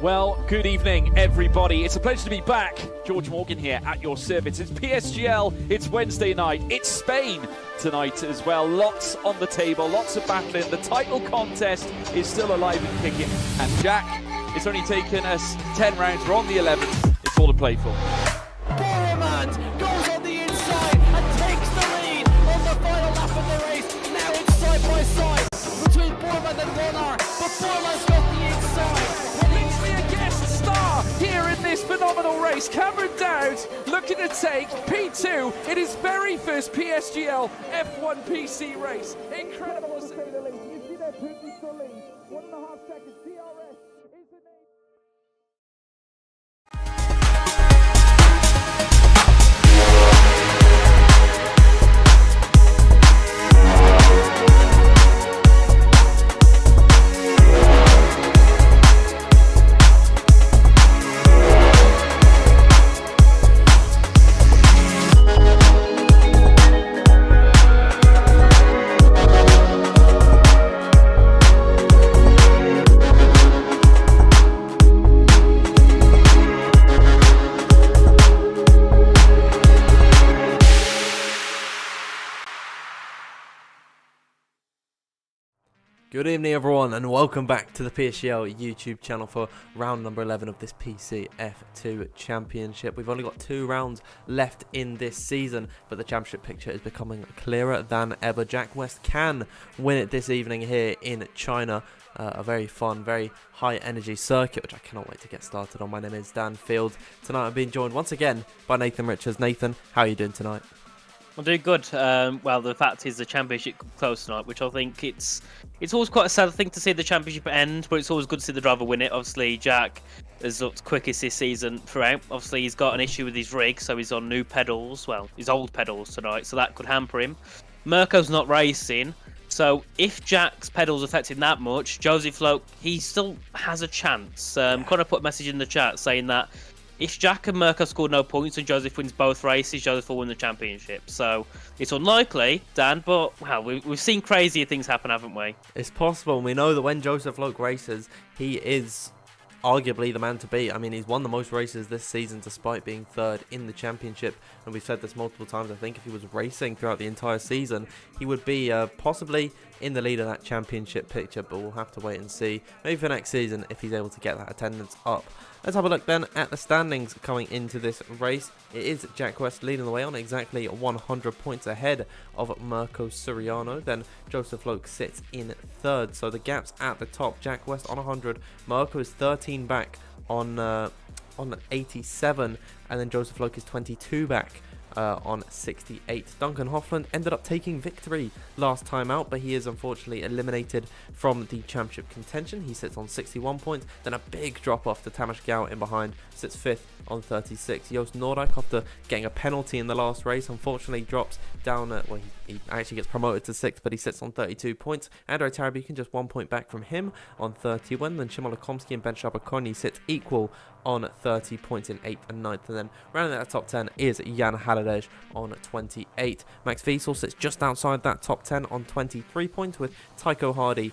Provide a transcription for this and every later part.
Well, good evening, everybody. It's a pleasure to be back. George Morgan here at your service. It's PSGL, it's Wednesday night, it's Spain tonight as well. Lots on the table, lots of battling. The title contest is still alive and kicking. And Jack, it's only taken us 10 rounds. We're on the 11th. It's all to play for. Boromant goes on the inside and takes the lead on the final lap of the race. Now it's side by side between Boromant and Warner, but Boromant's got the inside. Literally a guest star here in this phenomenal race. Cameron Dowd looking to take P2 in his very first PSGL F1 PC race. Incredible to say the least. You see that Putin to lead. 1.5 seconds. DRS is the name. Good evening everyone and welcome back to the PSGL YouTube channel for round number 11 of this PC F2 Championship. We've only got 2 rounds left in this season, but the championship picture is becoming clearer than ever. Jack West can win it this evening here in China. A very fun, very high energy circuit, which I cannot wait to get started on. My name is Dan Field. Tonight I'm being joined once again by Nathan Richards. Nathan, how are you doing tonight? I'm doing good. Well, the fact is the championship close tonight, which I think it's always quite a sad thing to see the championship end, but it's always good to see the driver win it. Obviously, Jack has looked quickest this season throughout. Obviously, he's got an issue with his rig, so he's on new pedals, well, his old pedals tonight, so that could hamper him. Mirko's not racing, so if Jack's pedals affected that much, Joseph Loke, he still has a chance. Connor put a message in the chat saying that if Jack and Mirko score no points and Joseph wins both races, Joseph will win the championship. So it's unlikely, Dan, but well, we've seen crazier things happen, haven't we? It's possible. We know that when Joseph Loke races, he is arguably the man to beat. I mean, he's won the most races this season despite being third in the championship, and we've said this multiple times. I think if he was racing throughout the entire season, he would be possibly in the lead of that championship picture, but we'll have to wait and see maybe for next season if he's able to get that attendance up. Let's have a look then at the standings coming into this race. It is Jack West leading the way on exactly 100 points ahead of Mirko Suriano. Then Joseph Loke sits in third. So the gaps at the top. Jack West on 100. Mirko is 13 back on 87. And then Joseph Loke is 22 back on 68. Duncan Hoffland ended up taking victory last time out, but he is unfortunately eliminated from the championship contention. He sits on 61 points, then a big drop off to Tamas Gao in behind, sits 5th on 36. Joost Noordijk, after getting a penalty in the last race, unfortunately drops down well, he actually gets promoted to 6th, but he sits on 32 points. Andrei Tarabukin just 1 point back from him on 31. Then Shimon Lakomsky and Ben Shabakoni sits equal on 30 points in 8th and 9th. And then rounding out the top 10 is Jan Haladej on 28. Max Wiesel sits just outside that top 10 on 23 points, with Tycho Hardy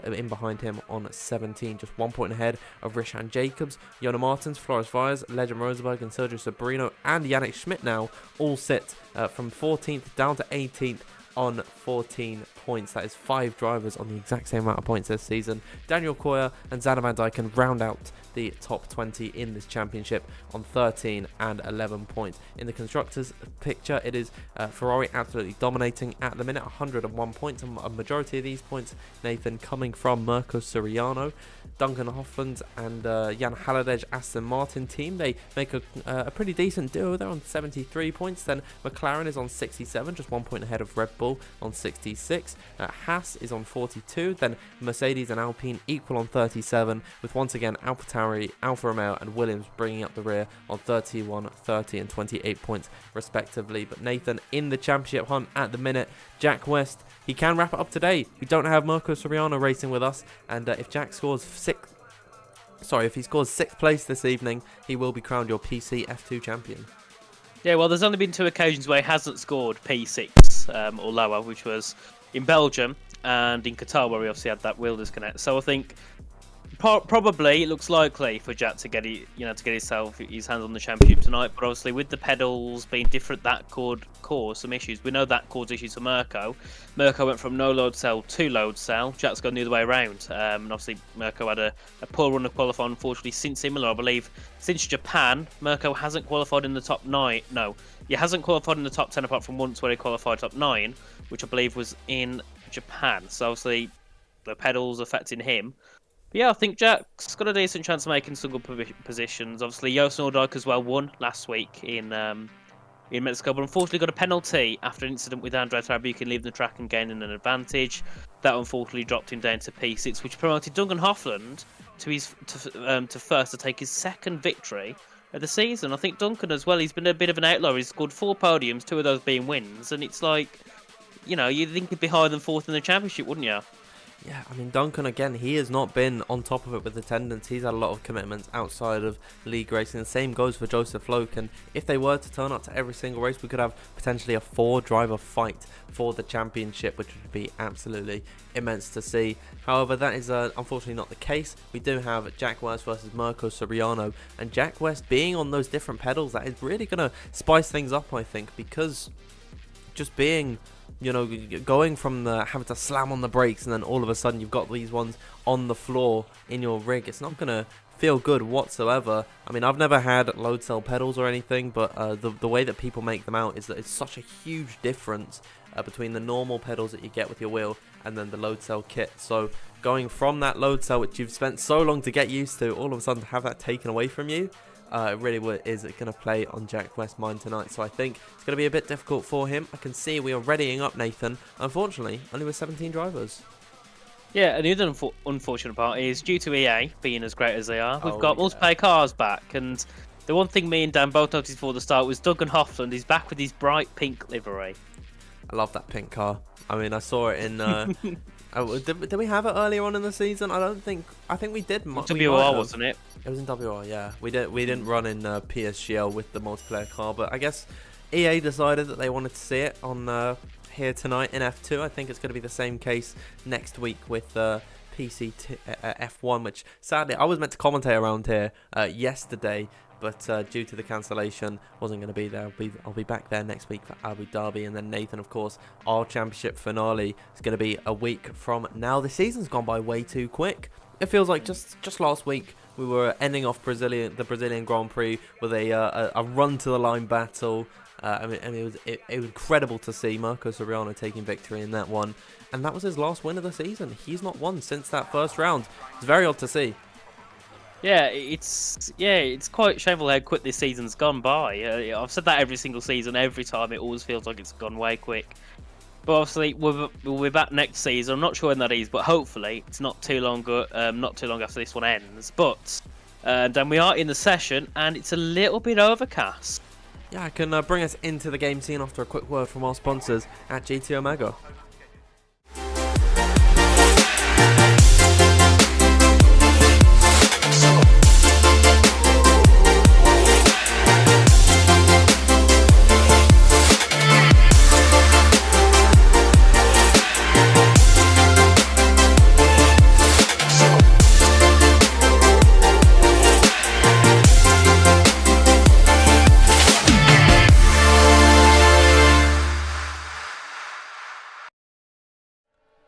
in behind him on 17, just 1 point ahead of Rishan Jacobs. Jona Martins, Floris Vyers, Legend Rosenberg and Sergio Sobrino and Yannick Schmidt now all sit from 14th down to 18th on 14 points. That is 5 drivers on the exact same amount of points this season. Daniel Koyer and Zana Van Dijken round out the top 20 in this championship on 13 and 11 points. In the constructors picture, it is Ferrari absolutely dominating at the minute, 101 points, and a majority of these points, Nathan, coming from Mirko Suriano. Duncan Hoffland and Jan Haladej Aston Martin team, they make a pretty decent duo. They're on 73 points. Then McLaren is on 67, just 1 point ahead of Red Bull on 66. Haas is on 42. Then Mercedes and Alpine equal on 37, with once again AlphaTauri, Alfa Romeo and Williams bringing up the rear on 31, 30 and 28 points respectively. But Nathan, in the championship hunt at the minute, Jack West, he can wrap it up today. We don't have Mirko Suriano racing with us, and if Jack scores if he scores 6th place this evening, he will be crowned your PC F2 champion. Yeah, well, there's only been 2 occasions where he hasn't scored P6 or lower, which was in Belgium and in Qatar, where we obviously had that wheel disconnect. So I think Probably it looks likely for Jack to get his hands on the championship tonight. But obviously, with the pedals being different, that could cause some issues. We know that caused issues for Mirko. Mirko went from no load cell to load cell. Jack's gone the other way around. And obviously, Mirko had a poor run of qualifying. Unfortunately, since Imola, I believe, since Japan, Mirko hasn't qualified in the top 9. No, he hasn't qualified in the top 10 apart from once where he qualified top 9, which I believe was in Japan. So obviously, the pedals affecting him. But yeah, I think Jack's got a decent chance of making some good positions. Obviously, Jos Nordijk as well won last week in Mexico, but unfortunately got a penalty after an incident with Andrei Trabukin leaving the track and gaining an advantage. That unfortunately dropped him down to P6, which promoted Duncan Hofland to first to take his second victory of the season. I think Duncan as well, he's been a bit of an outlier. He's scored 4 podiums, 2 of those being wins, and it's like, you'd think he'd be higher than 4th in the championship, wouldn't you? Yeah, I mean, Duncan, again, he has not been on top of it with attendance. He's had a lot of commitments outside of league racing. The same goes for Joseph Loke, and if they were to turn up to every single race, we could have potentially a 4-driver fight for the championship, which would be absolutely immense to see. However, that is unfortunately not the case. We do have Jack West versus Mirko Soriano, and Jack West being on those different pedals, that is really going to spice things up, I think, because just being... going from having to slam on the brakes and then all of a sudden you've got these ones on the floor in your rig, it's not going to feel good whatsoever. I mean, I've never had load cell pedals or anything, but the way that people make them out is that it's such a huge difference between the normal pedals that you get with your wheel and then the load cell kit. So going from that load cell, which you've spent so long to get used to, all of a sudden to have that taken away from you, it really is going to play on Jack West's mind tonight. So I think it's going to be a bit difficult for him. I can see we are readying up Nathan. Unfortunately, only with 17 drivers. Yeah, and the other unfortunate part is due to EA being as great as they are, we've got multiplayer cars back. And the one thing me and Dan both noticed before the start was Duncan Hofland is back with his bright pink livery. I love that pink car. I mean, I saw it in... did we have it earlier on in the season? I think we did. WR, wasn't it? It was in WR, yeah. We didn't run in PSGL with the multiplayer car, but I guess EA decided that they wanted to see it on here tonight in F2. I think it's going to be the same case next week with PC F1, which sadly I was meant to commentate around here yesterday, but due to the cancellation, wasn't going to be there. I'll be back there next week for Abu Dhabi, and then Nathan, of course, our championship finale is going to be a week from now. The season's gone by way too quick. It feels like just last week we were ending off the Brazilian Grand Prix with a run to the line battle. I mean, it was incredible to see Mirko Soriano taking victory in that one, and that was his last win of the season. He's not won since that first round. It's very odd to see. Yeah, it's quite shameful how quick this season's gone by. I've said that every single season, every time. It always feels like it's gone way quick. But obviously, we'll be back next season. I'm not sure when that is, but hopefully it's not too long. Not too long after this one ends. But then we are in the session, and it's a little bit overcast. Yeah, I can bring us into the game scene after a quick word from our sponsors at GT Omega.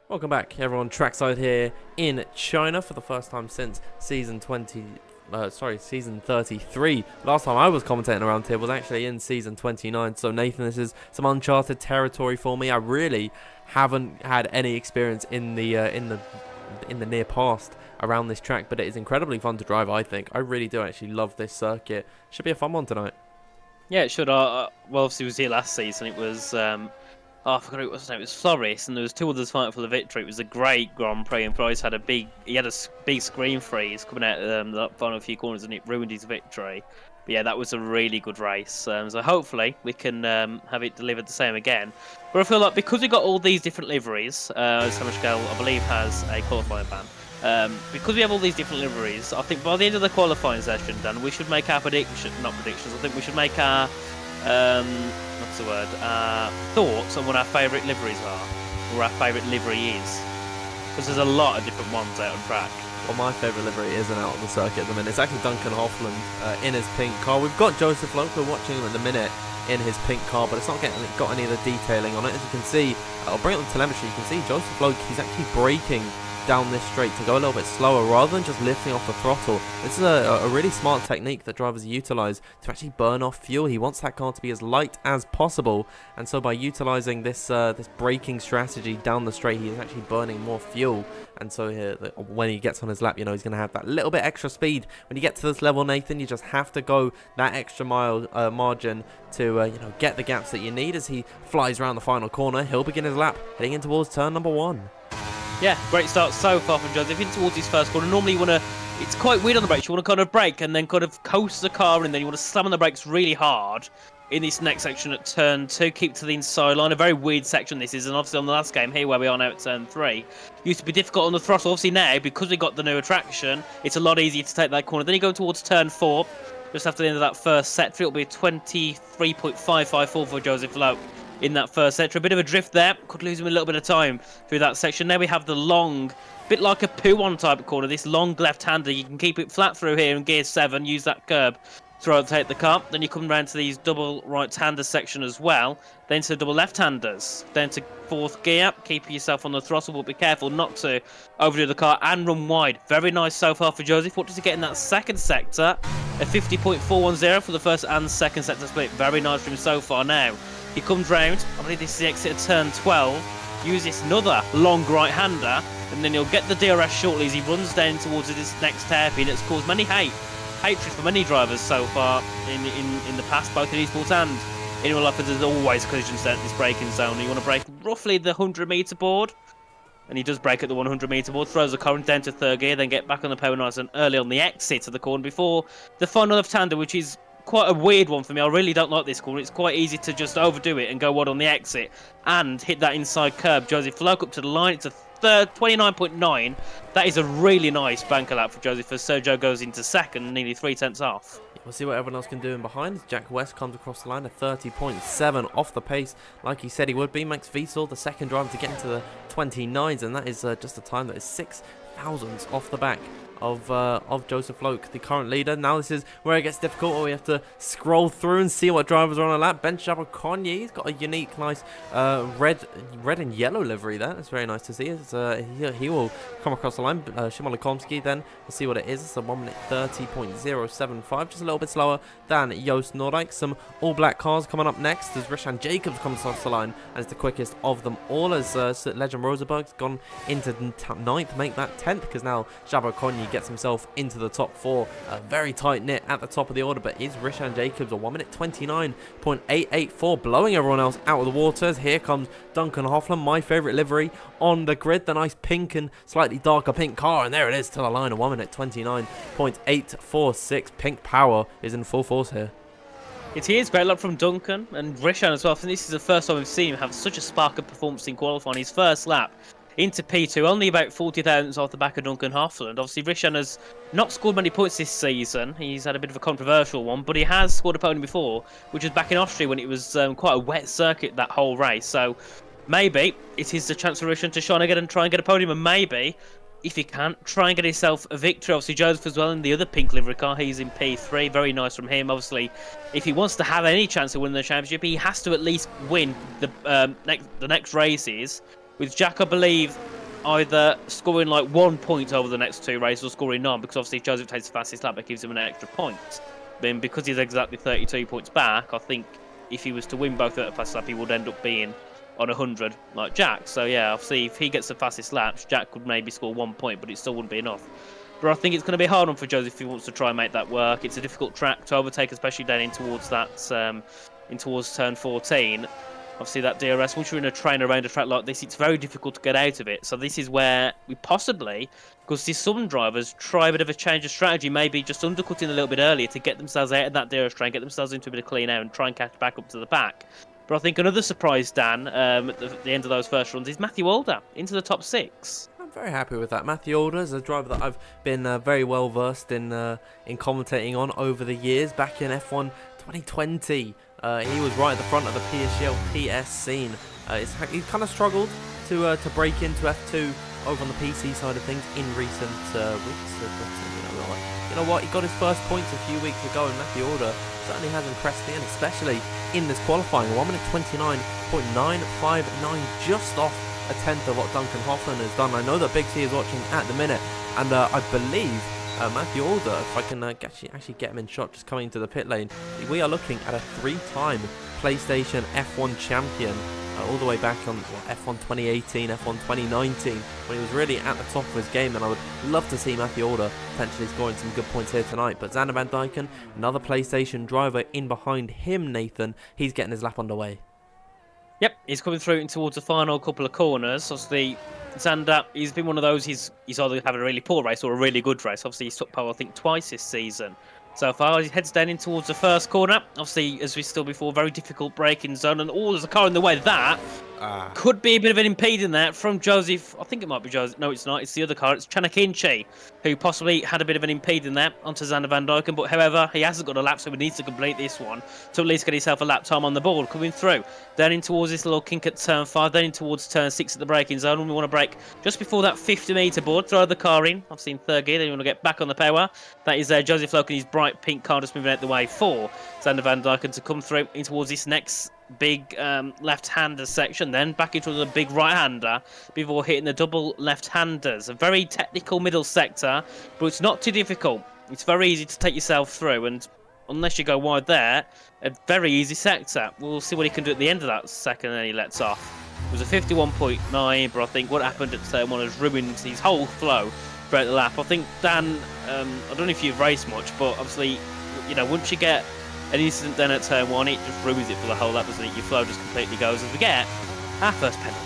Welcome back, everyone. Trackside here in China for the first time since season 33. Last time I was commentating around here was actually in season 29. So Nathan, this is some uncharted territory for me. I really haven't had any experience in the near past around this track, but it is incredibly fun to drive. I think I really do actually love this circuit. Should be a fun one tonight. Yeah, it should. Well, obviously, it was here last season. It was. I forgot what his name. It was Floris, and there was 2 others fighting for the victory. It was a great Grand Prix, and Floris had a big screen freeze coming out of the final few corners, and it ruined his victory. But yeah, that was a really good race. So hopefully we can have it delivered the same again. But I feel like because we got all these different liveries, Samashkel, I believe, has a qualifying ban. Because we have all these different liveries, I think by the end of the qualifying session, Dan, we should make our predictions. I think we should make our thoughts on what our favourite liveries are, or our favourite livery is, because there's a lot of different ones out on track. Well, my favourite livery isn't out on the circuit at the minute. It's actually Duncan Hoffland in his pink car. We've got Joseph Loper watching him at the minute in his pink car, but it's not got any of the detailing on it. As you can see, I'll bring up the telemetry. You can see Joseph Lope, he's actually braking down this straight to go a little bit slower rather than just lifting off the throttle. This is a really smart technique that drivers utilize to actually burn off fuel. He wants that car to be as light as possible, and so by utilizing this this braking strategy down the straight, he's actually burning more fuel. And so when he gets on his lap, you know, he's going to have that little bit extra speed. When you get to this level, Nathan, you just have to go that extra mile margin to you know, get the gaps that you need. As he flies around the final corner, he'll begin his lap heading in towards turn number 1. Yeah, great start so far from Joseph in towards his first corner. Normally you want to, it's quite weird on the brakes, you want to kind of brake and then kind of coast the car, and then you want to slam on the brakes really hard in this next section at turn 2, keep to the inside line. A very weird section this is, and obviously on the last game here where we are now at turn 3, used to be difficult on the throttle. Obviously now, because we got the new attraction, it's a lot easier to take that corner. Then you go towards turn 4, just after the end of that first sector. It'll be a 23.554 for Joseph Lope in that first sector. A bit of a drift there, could lose him a little bit of time through that section. Now we have the long, bit like a poo-on type of corner, this long left-hander. You can keep it flat through here in gear 7, use that curb to rotate the car. Then you come round to these double right-hander section as well, then to double left-handers, then to 4th gear. Keep yourself on the throttle, but be careful not to overdo the car and run wide. Very nice so far for Joseph. What does he get in that second sector? A 50.410 for the first and second sector split. Very nice from him so far. Now he comes round, I believe this is the exit of turn 12, uses another long right-hander, and then he'll get the DRS shortly as he runs down towards this next hairpin. It's caused many hatred for many drivers so far in the past, both in esports and in real life. There's always collisions at this braking zone. You want to brake roughly the 100-meter board, and he does brake at the 100-meter board, throws the car down to 3rd gear, then get back on the power nice and early on the exit of the corner before the final left-hander, which is quite a weird one for me. I really don't like this corner. It's quite easy to just overdo it and go wide on the exit and hit that inside curb. Joseph Loke up to the line. It's a 29.9. That is a really nice banker lap for Joseph, as Sergio goes into 2nd, nearly 3 tenths off. We'll see what everyone else can do in behind. Jack West comes across the line at 30.7 off the pace, like he said he would be. Max Wiesel, the second driver to get into the 29s, and that is just a time that is 6 thousandths off the back of Joseph Loke, the current leader. Now this is where it gets difficult, where we have to scroll through and see what drivers are on a lap. Ben Jabberconye, he's got a unique, nice red and yellow livery there. It's very nice to see. He will come across the line. Shimon Lekomsky, then we'll see what it is. It's a 1 minute 30.075, just a little bit slower than Joost Noordijk. Some all-black cars coming up next as Rishan Jacobs comes across the line and is the quickest of them all, as Legend Rosenberg's gone into 9th, make that 10th, because now Jabberconye gets himself into the top 4. Very tight knit at the top of the order, but is Rishan Jacobs a 1 minute 29.884, blowing everyone else out of the waters. Here comes Duncan Hoffman, my favourite livery on the grid, the nice pink and slightly darker pink car, and there it is to the line, a 1 minute 29.846. Pink power is in full force here. It is great luck from Duncan and Rishan as well. I think this is the first time we've seen him have such a spark of performance in qualifying. His first lap into P2, only about 40 thousandths off the back of Duncan Hoffland. Obviously, Rishan has not scored many points this season. He's had a bit of a controversial one, but he has scored a podium before, which was back in Austria when it was quite a wet circuit, that whole race. So maybe it is the chance for Rishan to shine again and try and get a podium, and maybe, if he can, try and get himself a victory. Obviously, Joseph as well in the other pink livery car, he's in P3. Very nice from him. Obviously, if he wants to have any chance of winning the championship, he has to at least win the next races. With Jack, I believe, either scoring like 1 point over the next 2 races or scoring none, because obviously if Joseph takes the fastest lap, that gives him an extra point. Then because he's exactly 32 points back, I think if he was to win both at the fastest lap, he would end up being on 100 like Jack. So yeah, obviously if he gets the fastest laps, Jack could maybe score 1 point, but it still wouldn't be enough. But I think it's going to be a hard one for Joseph if he wants to try and make that work. It's a difficult track to overtake, especially down in towards that, in towards turn 14. Obviously that DRS, once you're in a train around a track like this, it's very difficult to get out of it. So this is where we possibly, because see some drivers try a bit of a change of strategy, maybe just undercutting a little bit earlier to get themselves out of that DRS train, get themselves into a bit of clean air and try and catch back up to the back. But I think another surprise, Dan, at the end of those first runs is Matthew Alder into the top 6. I'm very happy with that. Matthew Alder is a driver that I've been very well versed in commentating on over the years. Back in F1 2020, he was right at the front of the PSGL PS scene. He kind of struggled to break into F2 over on the PC side of things in recent weeks. But you know what? He got his first points a few weeks ago, and Matthew Order certainly has impressed me, and especially in this qualifying. 1 minute 29.959, just off a tenth of what Duncan Hoffman has done. I know that Big C is watching at the minute, and I believe Matthew Order, if I can actually get him in shot just coming into the pit lane, we are looking at a 3-time PlayStation F1 champion, all the way back on F1 2018, F1 2019, when he was really at the top of his game, and I would love to see Matthew Order potentially scoring some good points here tonight. But Xander Van Dyken, another PlayStation driver in behind him, Nathan, he's getting his lap underway. Yep, he's coming through in towards the final couple of corners. Obviously, Xander, he's been one of those, he's either having a really poor race or a really good race. Obviously, he's took pole, I think, twice this season. So far, he heads down in towards the first corner. Obviously, as we still before, very difficult braking zone, and there's a car in the way. That could be a bit of an impeding there from Joseph. I think it might be Joseph. No, it's not. It's the other car. It's Chanakinchi, who possibly had a bit of an impeding there onto Xander Van Dyken. But however, he hasn't got a lap, so he needs to complete this one to at least get himself a lap time on the board. Coming through, down in towards this little kink at turn 5, then in towards turn 6 at the braking zone. And we want to brake just before that 50-metre board. Throw the car in. I've seen third gear. Then you want to get back on the power. That is Joseph Loke and his bright pink car just moving out the way for Xander Van Dyken to come through in towards this next big left-hander section, then back into the big right-hander before hitting the double left-handers. A very technical middle sector, but it's not too difficult. It's very easy to take yourself through, and unless you go wide there, a very easy sector. We'll see what he can do at the end of that second, and then he lets off. It was a 51.9, but I think what happened at turn 1 has ruined his whole flow throughout the lap. I think, Dan, I don't know if you've raced much, but obviously, you know, once you get an incident then at turn 1, it just ruins it for the whole lap, doesn't it? Your flow just completely goes as we get our first penalty.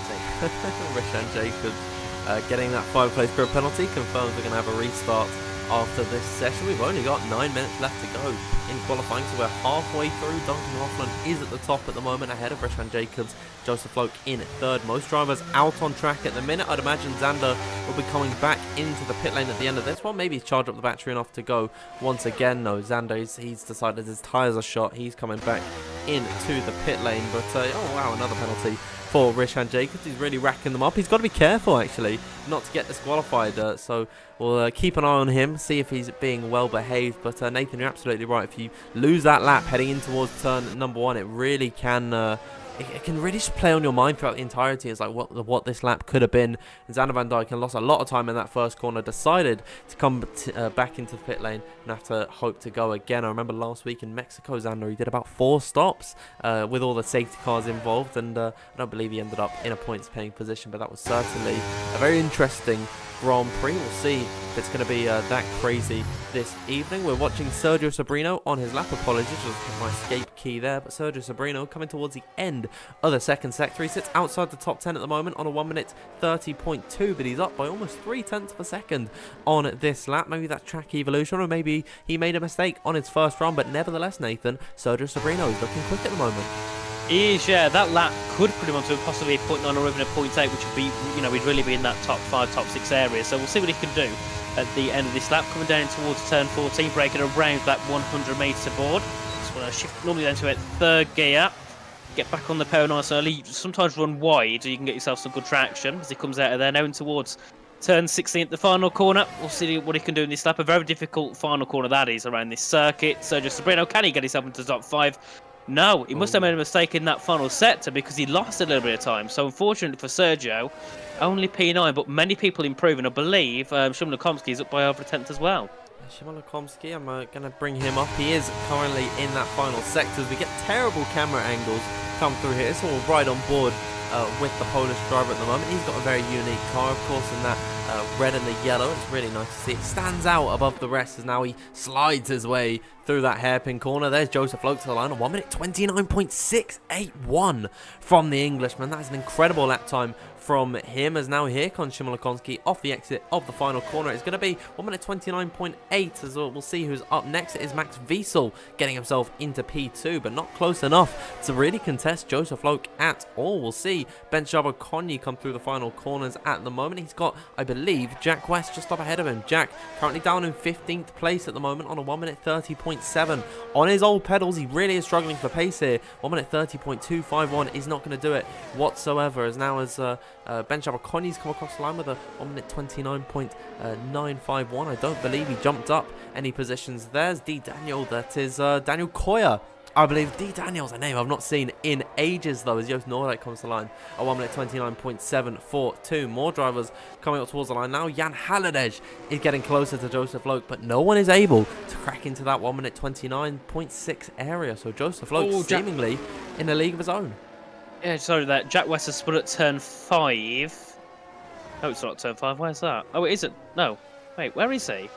Rishan Jacobs getting that 5-place grid penalty confirms we're going to have a restart after this session. We've only got 9 minutes left to go in qualifying, so we're halfway through. Duncan Hoffman is at the top at the moment, ahead of Rishan Jacobs. Joseph Loke in third. Most drivers out on track at the minute. I'd imagine Xander will be coming back into the pit lane at the end of this one. Maybe he's charged up the battery enough to go once again. No, Xander, he's decided his tyres are shot. He's coming back into the pit lane. But, oh wow, another penalty for Rishan Jacobs. He's really racking them up. He's got to be careful, actually, not to get disqualified. So we'll keep an eye on him, see if he's being well behaved. But Nathan, you're absolutely right. If you lose that lap heading in towards turn number 1, it really can... It can really just play on your mind throughout the entirety. It's like what this lap could have been. And Xander Van Dyken lost a lot of time in that first corner, decided to come back into the pit lane and have to hope to go again. I remember last week in Mexico, Xander, he did about 4 stops with all the safety cars involved, and I don't believe he ended up in a points-paying position, but that was certainly a very interesting Grand Prix. We'll see if it's going to be that crazy this evening. We're watching Sergio Sobrino on his lap. Apologies, just my escape key there. But Sergio Sobrino coming towards the end of the second sector. He sits outside the top 10 at the moment on a 1 minute 30.2, but he's up by almost 0.3 of a second on this lap. Maybe that's track evolution, or maybe he made a mistake on his first run. But nevertheless, Nathan, Sergio Sobrino is looking quick at the moment. Yeah, that lap could put him onto possibly a 0.9 or even a 0.8, which would be, you know, we'd really be in that top 5, top 6 area. So we'll see what he can do at the end of this lap. Coming down towards turn 14, braking around that 100-metre board. Just want to shift normally down to third gear. Get back on the power nice early. Sometimes run wide so you can get yourself some good traction as he comes out of there. Now in towards turn 16 at the final corner. We'll see what he can do in this lap. A very difficult final corner that is around this circuit. Sergio Sobrino, can he get himself into the top 5? No, he must have made a mistake in that final sector because he lost a little bit of time. So unfortunately for Sergio, only P9, but many people improving. I believe Shimon Lukomsky is up by over a tenth as well. Shimon Lukomsky, I'm going to bring him up. He is currently in that final sector. We get terrible camera angles come through here. It's all right on board with the Polish driver at the moment. He's got a very unique car, of course, in that red and the yellow. It's really nice to see. It stands out above the rest as now he slides his way through that hairpin corner. There's Joseph Loke to the line on 1 minute 29.681 from the Englishman. That is an incredible lap time from him, as now here comes Shimon Lukomsky off the exit of the final corner. It's going to be 1 minute 29.8 as well. We'll see who's up next. It is Max Wiesel getting himself into P2, but not close enough to really contest Joseph Loke at all. We'll see Ben Konyi come through the final corners at the moment. He's got, I believe, Jack West just up ahead of him. Jack currently down in 15th place at the moment on a 1 minute 30.7 on his old pedals. He really is struggling for pace here. 1 minute 30.251 is not going to do it whatsoever, as now as Ben Shabakoni's come across the line with a 1 minute 29.951. I don't believe he jumped up any positions. There's D Daniel, that is Daniel Koya. I believe D Daniel's a name I've not seen in ages though, as Joost Noordijk comes to the line. A 1 minute 29.742. More drivers coming up towards the line now. Jan Haladej is getting closer to Joseph Loke, but no one is able to crack into that 1 minute 29.6 area. So Joseph Loke seemingly in a league of his own. Yeah, sorry, that Jack West has split at turn 5. No, it's not turn 5. Where's that? Oh, it isn't. No. Wait, where is he?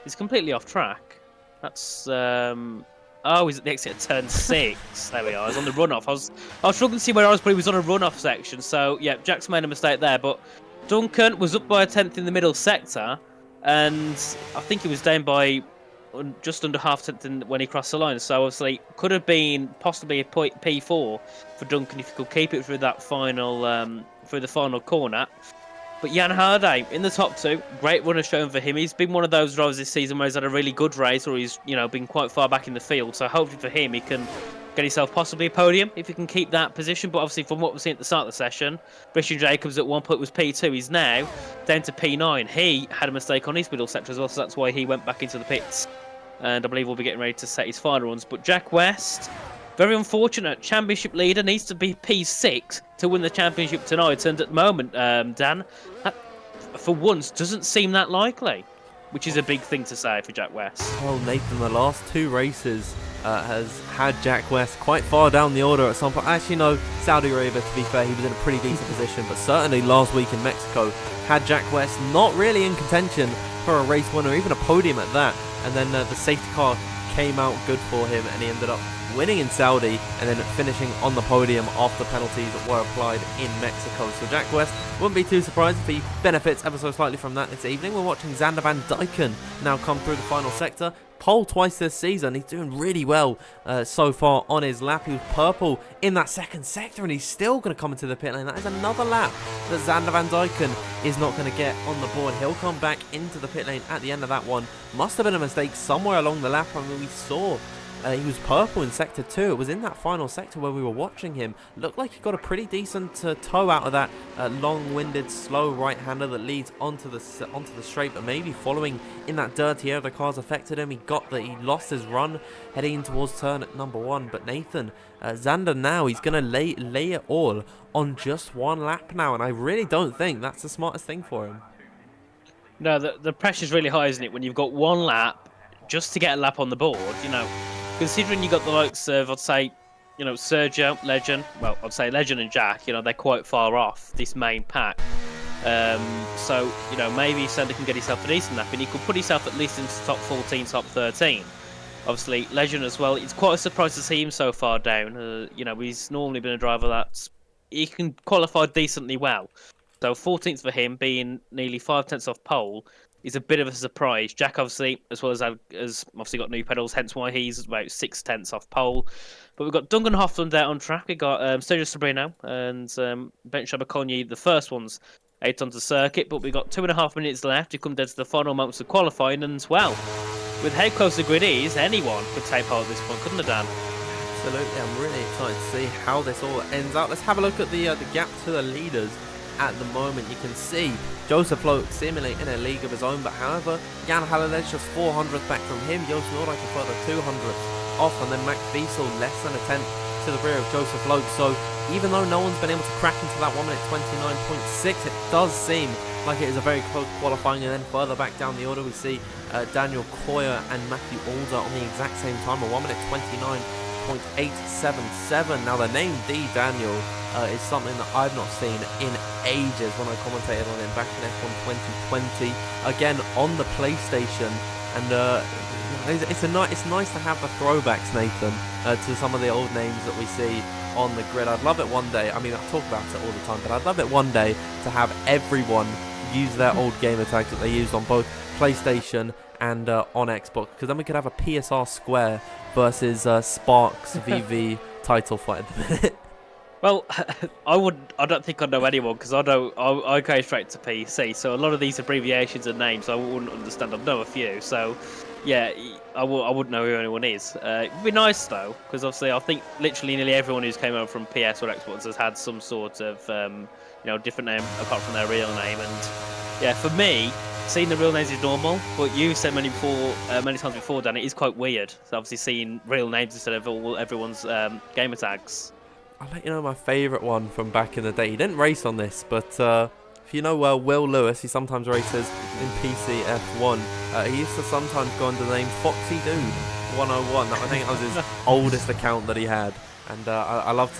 He's completely off track. That's oh, he's at the exit at turn 6. There we are. I was on the runoff. I was struggling to see where I was, but he was on a runoff section. So yeah, Jack's made a mistake there. But Duncan was up by a 10th in the middle sector, and I think he was down by just under half-tenth when he crossed the line. So obviously could have been possibly a P4 for Duncan if he could keep it through that final through the final corner. But Jan Harday in the top 2, great runner shown for him. He's been one of those drivers this season where he's had a really good race, or he's been quite far back in the field. So hopefully for him, he can get himself possibly a podium if he can keep that position. But obviously from what we've seen at the start of the session, Christian Jacobs at one point was P2. He's now down to P9. He had a mistake on his middle sector as well, so that's why he went back into the pits. And I believe we'll be getting ready to set his final runs. But Jack West, very unfortunate. Championship leader, needs to be P6 to win the championship tonight. And at the moment, Dan, that, for once, doesn't seem that likely, which is a big thing to say for Jack West. Well, Nathan, the last 2 races has had Jack West quite far down the order at some point. Actually, no, Saudi Arabia, to be fair, he was in a pretty decent position. But certainly last week in Mexico had Jack West not really in contention for a race win or even a podium at that. And then the safety car came out good for him, and he ended up winning in Saudi and then finishing on the podium after penalties were applied in Mexico. So Jack West wouldn't be too surprised if he benefits ever so slightly from that this evening. We're watching Xander Van Dyken now come through the final sector. Pole twice this season. He's doing really well so far on his lap. He was purple in that second sector, and he's still going to come into the pit lane. That is another lap that Xander Van Dyken is not going to get on the board. He'll come back into the pit lane at the end of that one. Must have been a mistake somewhere along the lap. I mean, we saw he was purple in sector 2. It was in that final sector where we were watching him. Looked like he got a pretty decent toe out of that long-winded, slow right-hander that leads onto the straight, but maybe following in that dirty air, the cars affected him. He lost his run heading towards turn number 1. But Nathan, Xander now, he's going to lay it all on just 1 lap now, and I really don't think that's the smartest thing for him. No, the pressure's really high, isn't it, when you've got 1 lap just to get a lap on the board, Considering you got the likes of, I'd say, Sergio, Legend, well, I'd say Legend and Jack, they're quite far off this main pack. So, maybe Sander can get himself a decent lap, and he could put himself at least into top 14, top 13. Obviously, Legend as well, it's quite a surprise to see him so far down. He's normally been a driver he can qualify decently well. So 14th for him, being nearly 5/10 off pole, is a bit of a surprise. Jack, obviously, as well as obviously got new pedals, hence why he's about 6/10 off pole. But we've got Duncan Hoffland there on track. We've got Sergio Sabrino and Ben Shabakoni, the first ones, 8 onto the circuit. But we've got 2.5 minutes left to come down to the final moments of qualifying. And, well, with how close the grid is, anyone could take part at this point, couldn't it, Dan? Absolutely. I'm really excited to see how this all ends out. Let's have a look at the gap to the leaders. At the moment, you can see Joseph Loke seemingly in a league of his own, but however, Jan Haladej just 400th back from him. Joost Noordijk a further 200th off, and then Max Wiesel less than a 10th to the rear of Joseph Loke. So even though no one's been able to crack into that 1 minute 29.6, it does seem like it is a very close qualifying. And then further back down the order, we see Daniel Koyer and Matthew Alder on the exact same time, a 1 minute 29.877. Now the name D Daniel is something that I've not seen in ages when I commentated on him back in F1 2020, again on the PlayStation. And it's nice to have the throwbacks, Nathan, to some of the old names that we see on the grid. I'd love it one day, I mean I talk about it all the time, but I'd love it one day to have everyone use their old gamer tags that they used on both PlayStation and on Xbox, because then we could have a PSR Square versus Sparks VV title fight at the minute. Well, I don't think I know anyone, because I go straight to PC, so a lot of these abbreviations and names I wouldn't understand. I know a few, so yeah, I wouldn't know who anyone is. It'd be nice though, because obviously I think literally nearly everyone who's came over from PS or Xbox has had some sort of different name apart from their real name. And yeah, for me, seeing the real names is normal, but you've said many times before, Dan, it is quite weird. So obviously seeing real names instead of everyone's gamer tags. I'll let you know my favourite one from back in the day. He didn't race on this, but if you know Will Lewis, he sometimes races in PCF1. He used to sometimes go under the name Foxy Dude 101. I think that was his oldest account that he had. And I love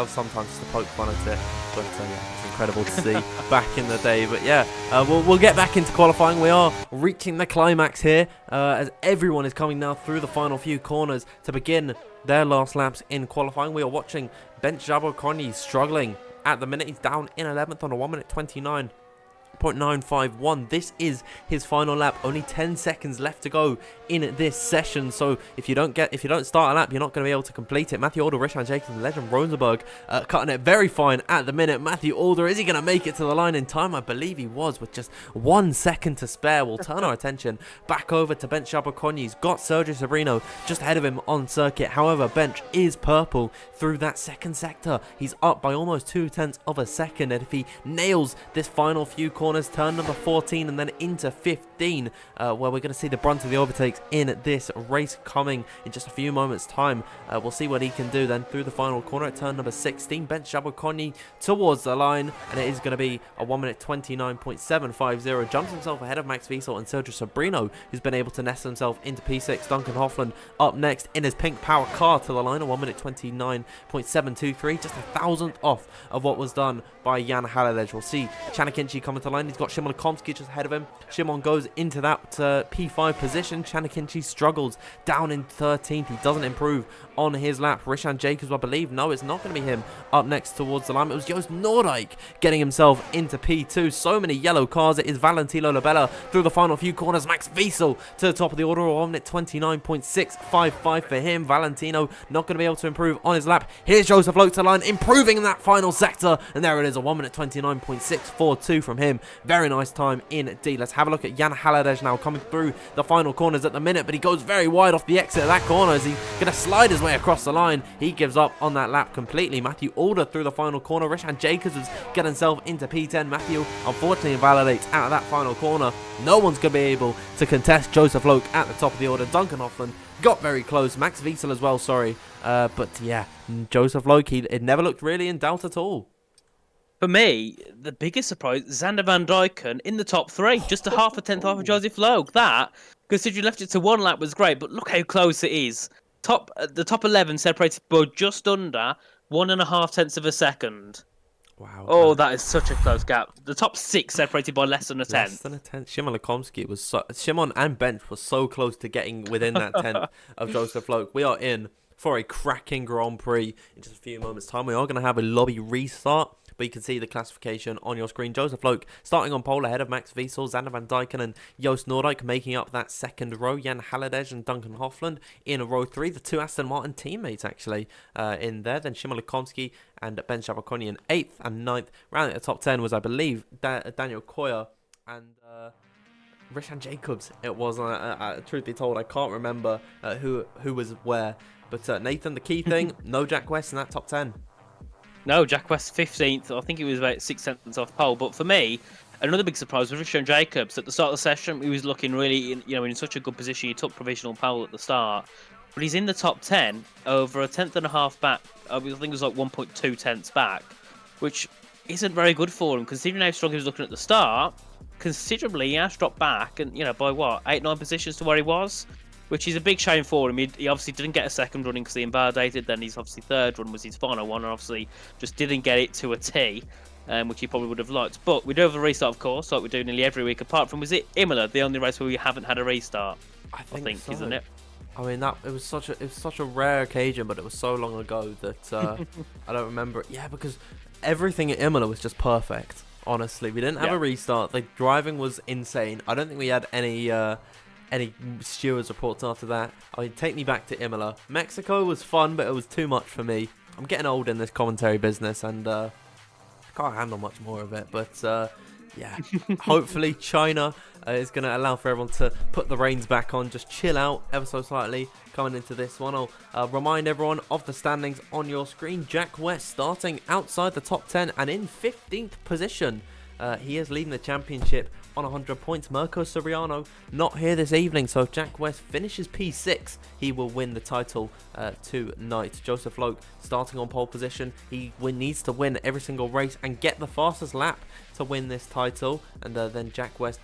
sometimes just to poke fun at it, but yeah, it's incredible to see back in the day. But yeah, we'll get back into qualifying. We are reaching the climax here, as everyone is coming now through the final few corners to begin their last laps in qualifying. We are watching Bench Jabberconny struggling at the minute. He's down in 11th on a 1 minute 29.951. This is his final lap. Only 10 seconds left to go in this session. So if you don't start a lap, you're not going to be able to complete it. Matthew Alder, Richard Jacobs, and Legend Rosenberg cutting it very fine at the minute. Matthew Alder, is he going to make it to the line in time? I believe he was, with just 1 second to spare. We'll turn our attention back over to Bench Jabberconny. He's got Sergio Sobrino just ahead of him on circuit. However, Bench is purple through that second sector. He's up by almost 0.2 of a second, and if he nails this final few corners, turn number 14 and then into 15, where we're going to see the brunt of the overtakes in this race coming in just a few moments time. We'll see what he can do then through the final corner at turn number 16. Bench Jabberconny towards the line, and it is going to be a 1 minute 29.750. Jumps himself ahead of Max Wiesel and Sergio Sobrino, who's been able to nest himself into P6. Duncan Hoffland up next in his pink power car to the line, a 1 minute 29.723, just a thousandth off of what was done by Jan Haladej. We'll see Chanakinchi coming to the line. He's got Shimon Komsky just ahead of him. Shimon goes into that P5 position. Chanakinchi struggles down in 13th. He doesn't improve on his lap. Rishan Jacobs, I believe. No, it's not going to be him up next towards the line. It was Joost Noordijk getting himself into P2. So many yellow cars. It is Valentino Labella through the final few corners. Max Wiesel to the top of the order. 1 minute 29.655 for him. Valentino not going to be able to improve on his lap. Here's Joseph Loke to the line, improving in that final sector. And there it is, a 1 minute 29.642 from him. Very nice time indeed. Let's have a look at Jan Haladej now coming through the final corners at the minute, but he goes very wide off the exit of that corner as he's going to slide his way across the line. He gives up on that lap completely. Matthew Alder through the final corner. Rishan Jacobs has got himself into P10. Matthew unfortunately invalidates out of that final corner. No one's going to be able to contest Joseph Loke at the top of the order. Duncan Hoffland got very close. Max Wiesel as well, sorry. But yeah, Joseph Loke, it never looked really in doubt at all. For me, the biggest surprise, Xander Van Dijken in the top 3, just a half a tenth off of Joseph Loke. That, considering you left it to 1 lap, was great, but look how close it is. The top 11 separated by just under 1.5 tenths of a second. Wow. Oh, that is such a close gap. The top 6 separated by less than a tenth. Less than a tenth. Shimon Lekomsky Shimon and Bench was so close to getting within that tenth of Joseph Loke. We are in for a cracking Grand Prix in just a few moments' time. We are going to have a lobby restart, but you can see the classification on your screen. Joseph Loke starting on pole ahead of Max Wiesel, Xander Van Dijken and Joost Noordijk making up that second row. Jan Haladej and Duncan Hoffland in row 3. The 2 Aston Martin teammates actually in there. Then Shimon Lekomsky and Ben Jabberconny in 8th and 9th. Round at the top 10 was, I believe, Daniel Koya and Rishan Jacobs. It was, truth be told, I can't remember who was where. But Nathan, the key thing, no Jack West in that top 10. No, Jack West 15th. I think he was about 6 seconds off pole. But for me, another big surprise was Richard Jacobs. At the start of the session, he was looking really, in such a good position. He took provisional pole at the start, but he's in the top 10, over a tenth and a half back. I think it was like 1.2 tenths back, which isn't very good for him considering how strong he was looking at the start. Considerably, he has dropped back, and by what, 8-9 positions to where he was. Which is a big shame for him. He obviously didn't get a second running because he invalidated. Then his obviously third run was his final one, and obviously just didn't get it to a T, which he probably would have liked. But we do have a restart, of course, like we do nearly every week. Apart from, was it Imola, the only race where we haven't had a restart? I think so. Isn't it? I mean, it was such a rare occasion, but it was so long ago that I don't remember it. Yeah, because everything at Imola was just perfect. Honestly, we didn't have a restart. The driving was insane. I don't think we had any stewards reports after that. I mean, take me back to Imola. Mexico was fun, but it was too much for me. I'm getting old in this commentary business, and I can't handle much more of it. But Yeah, hopefully China is going to allow for everyone to put the reins back on, just chill out ever so slightly coming into this one. I'll remind everyone of the standings on your screen. Jack West starting outside the top 10 and in 15th position. He is leading the championship on 100 points. Mirko Soriano not here this evening, so if Jack West finishes P6, he will win the title tonight. Joseph Loke starting on pole position. He needs to win every single race and get the fastest lap to win this title, and then Jack West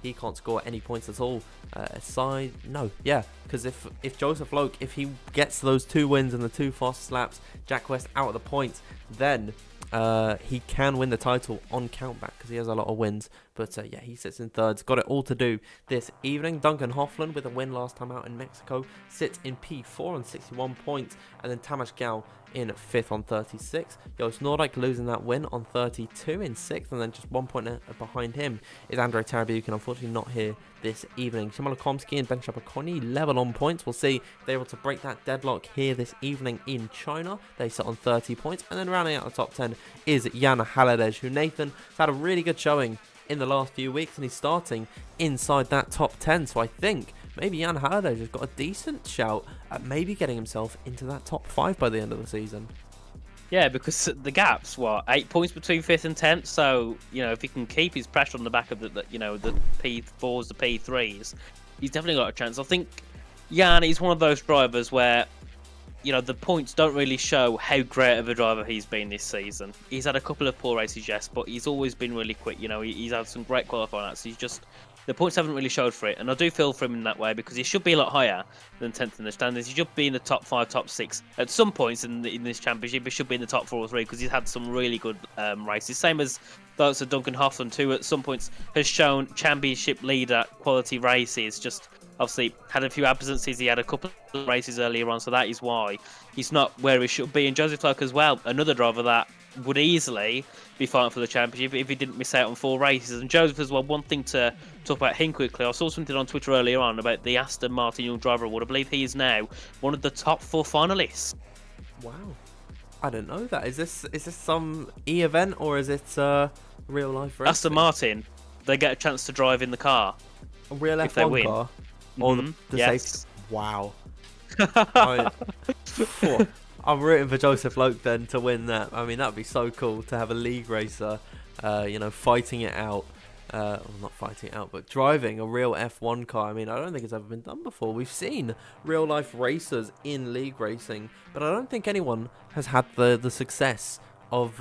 he can't score any points at all. Because if Joseph Loke, if he gets those 2 wins and the 2 fastest laps, Jack West out of the points, then he can win the title on countback because he has a lot of wins. But he sits in 3rd. Got it all to do this evening. Duncan Hoffland, with a win last time out in Mexico, sits in P4 on 61 points. And then Tamas Gal in 5th on 36. Joost Noordijk losing that win on 32 in 6th. And then just 1 point behind him is Andrei Tarabukin, unfortunately not here this evening. Shimon Komsky and Ben Shapakoni level on points. We'll see if they're able to break that deadlock here this evening in China. They sit on 30 points. And then rounding out the top 10 is Jan Haladej, who Nathan has had a really good showing in the last few weeks, and he's starting inside that top 10. So I think maybe Jan Haladej has got a decent shout at maybe getting himself into that top 5 by the end of the season. Yeah, because the gap's 8 points between 5th and 10th. So if he can keep his pressure on the back of the P4s, the P3s, he's definitely got a chance. I think Jan is one of those drivers where the points don't really show how great of a driver he's been this season. He's had a couple of poor races, yes, but he's always been really quick. He's had some great qualifying acts. The points haven't really showed for it, and I do feel for him in that way because he should be a lot higher than 10th in the standings. He should be in the top 5, top 6 at some points in this championship. He should be in the top 4 or 3 because he's had some really good races. Same as those of Duncan Hoffman, who at some points has shown championship leader quality races. Just obviously had a few absences. He had a couple of races earlier on, so that is why he's not where he should be. And Joseph Loke as well, another driver that would easily be fighting for the championship if he didn't miss out on 4 races. And Joseph as well, one thing to talk about him quickly, I saw something on Twitter earlier on about the Aston Martin Young Driver Award. I believe he is now one of the top 4 finalists. Wow, I didn't know that. Is this some event or is it real life racing? Aston Martin, they get a chance to drive in the car. A real if they F1 win. car? Or the Yes. safety? Wow. I'm rooting for Joseph Loke then to win that. I mean, that would be so cool to have a league racer, fighting it out. Well, not fighting it out, but driving a real F1 car. I mean, I don't think it's ever been done before. We've seen real life racers in league racing, but I don't think anyone has had the success of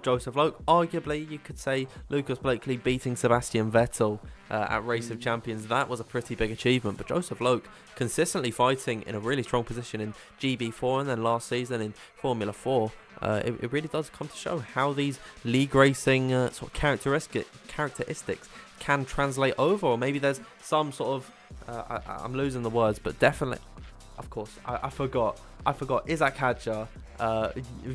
Joseph Loke. Arguably, you could say Lucas Blakely beating Sebastian Vettel at Race of Champions. That was a pretty big achievement, but Joseph Loke consistently fighting in a really strong position in GB4 and then last season in Formula 4. It really does come to show how these league racing sort of characteristics can translate over, or maybe there's some sort of I'm losing the words, but definitely, of course, I forgot Isaac Hadjar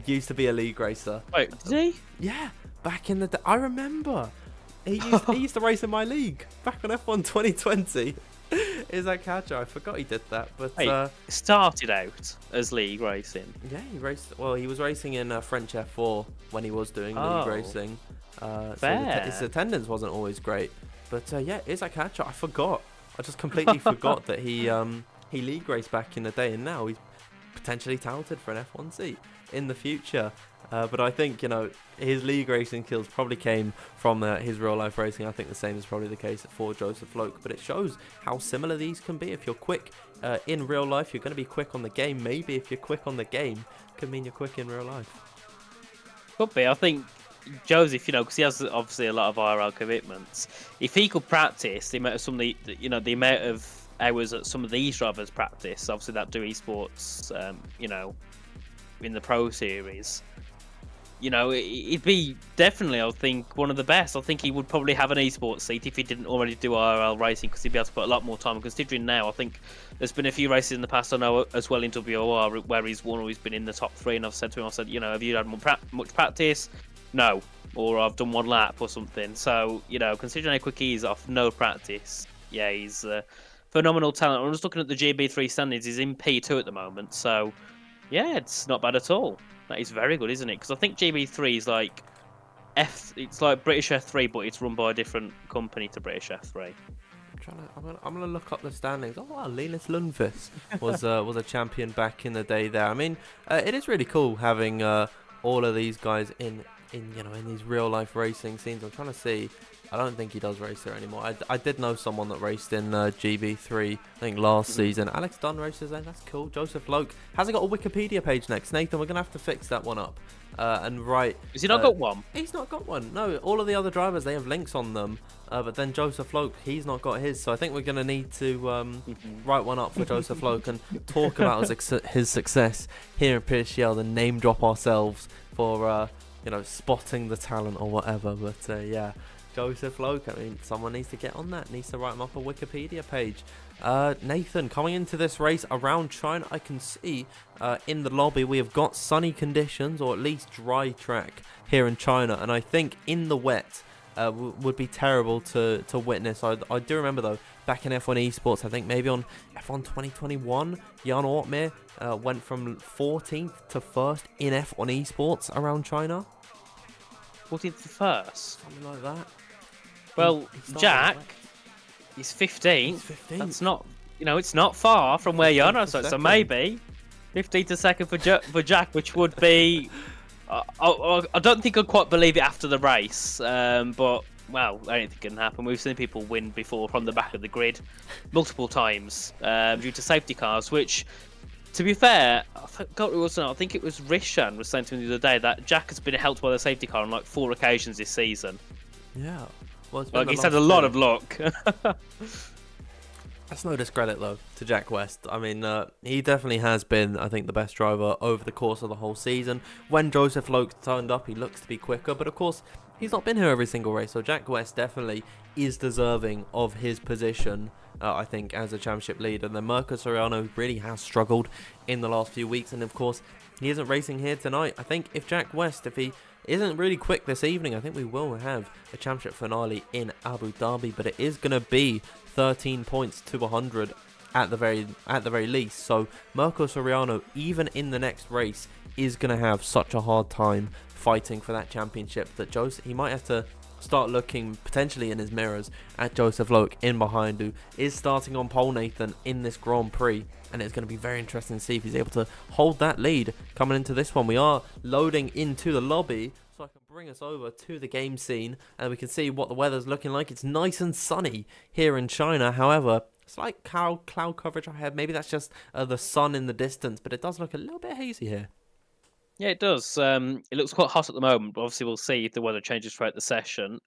used to be a league racer. Wait, did he? Yeah, back in the day. I remember. He used to race in my league back on F1 2020. Isaac Hadjar, I forgot he did that. But started out as league racing. Yeah, he raced. Well, he was racing in French F4 when he was doing league racing. So his attendance wasn't always great. But Isaac Hadjar, I forgot. I just completely forgot that he league raced back in the day, and now he's potentially talented for an F1 seat in the future. But I think, his league racing skills probably came from his real life racing. I think the same is probably the case for Joseph Loke. But it shows how similar these can be. If you're quick in real life, you're going to be quick on the game. Maybe if you're quick on the game, could mean you're quick in real life. Could be. I think Joseph, because he has obviously a lot of IRL commitments. If he could practice the amount of the amount of hours that some of these drivers practice, obviously that do esports, in the Pro Series, it'd be definitely, I think, one of the best. I think he would probably have an esports seat if he didn't already do IRL racing, because he'd be able to put a lot more time. Considering now, I think there's been a few races in the past, I know as well in WOR, where he's won or he's been in the top 3, and I've said to him, have you had much practice? No. Or I've done 1 lap or something. So, considering how quick he is off no practice, yeah, he's phenomenal talent. I'm just looking at the GB3 standings. He's in P2 at the moment, so yeah, it's not bad at all. That is very good, isn't it? Because I think GB3 is like It's like British F3, but it's run by a different company to British F3. I'm gonna look up the standings. Oh wow, Linus Lundqvist was a champion back in the day there. I mean, it is really cool having all of these guys in these real life racing scenes. I'm trying to see. I don't think he does race there anymore. I did know someone that raced in GB3, I think last season. Alex Dunn races there. That's cool. Joseph Loke hasn't got a Wikipedia page next. Nathan, we're gonna have to fix that one up. And write. Has he not got one? He's not got one. No, all of the other drivers, they have links on them. But then Joseph Loke, he's not got his. So I think we're going to need to write one up for Joseph Loke and talk about his success here in PSGL and name drop ourselves for, spotting the talent or whatever. But yeah, Joseph Loke, I mean, someone needs to get on that. Needs to write him up a Wikipedia page. Nathan, coming into this race around China, I can see in the lobby we have got sunny conditions, or at least dry track here in China, and I think in the wet would be terrible to witness. I do remember though, back in F1 Esports, I think maybe on F1 2021, Jan Ortmir went from 14th to 1st in F1 Esports around China. 14th to 1st? Something like that. Well, Jack... He's 15th. That's not, it's not far from where you are. So maybe 15th to 2nd for Jack, which would be. I don't think I'd quite believe it after the race, but well, anything can happen. We've seen people win before from the back of the grid multiple times due to safety cars. Which, to be fair, I think it was Rishan was saying to me the other day that Jack has been helped by the safety car on like 4 occasions this season. Yeah. Well, he's had a lot of luck. That's no discredit, though, to Jack West. I mean, he definitely has been, I think, the best driver over the course of the whole season. When Joseph Loke turned up, he looks to be quicker, but of course, he's not been here every single race, so Jack West definitely is deserving of his position, I think, as a championship leader. And then Mirko Soriano really has struggled in the last few weeks, and of course, he isn't racing here tonight. I think if Jack West, if he isn't really quick this evening, I think we will have a championship finale in Abu Dhabi, but it is going to be 13 points to 100 at the very least. So Mirko Soriano, even in the next race, is going to have such a hard time fighting for that championship that he might have to start looking potentially in his mirrors at Joseph Loke in behind, who is starting on pole, Nathan, in this Grand Prix. And it's going to be very interesting to see if he's able to hold that lead coming into this one. We are loading into the lobby, so I can bring us over to the game scene and we can see what the weather's looking like. It's nice and sunny here in China. However, slight cloud coverage I have. Maybe that's just the sun in the distance, but it does look a little bit hazy here. Yeah, it does. It looks quite hot at the moment, but obviously we'll see if the weather changes throughout the session.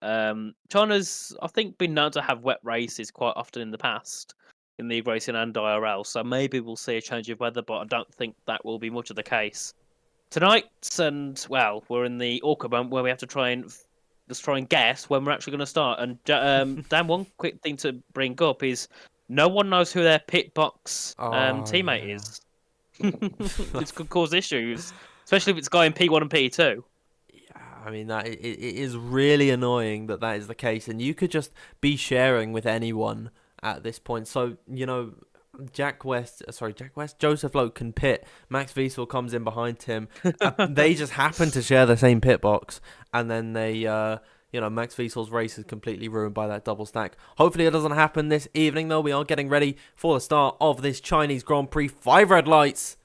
China's, I think, been known to have wet races quite often in the past, in league racing and IRL, so maybe we'll see a change of weather, but I don't think that will be much of the case tonight. And well, we're in the awkward moment where we have to try and guess when we're actually going to start. And Dan, one quick thing to bring up is no one knows who their pit box teammate is. This could cause issues, especially if it's guy in P1 and P2. I mean, it is really annoying that is the case, and you could just be sharing with anyone at this point. So, Joseph Loke can pit. Max Wiesel comes in behind him. They just happen to share the same pit box, and then they, Max Wiesel's race is completely ruined by that double stack. Hopefully it doesn't happen this evening, though. We are getting ready for the start of this Chinese Grand Prix. 5 red lights.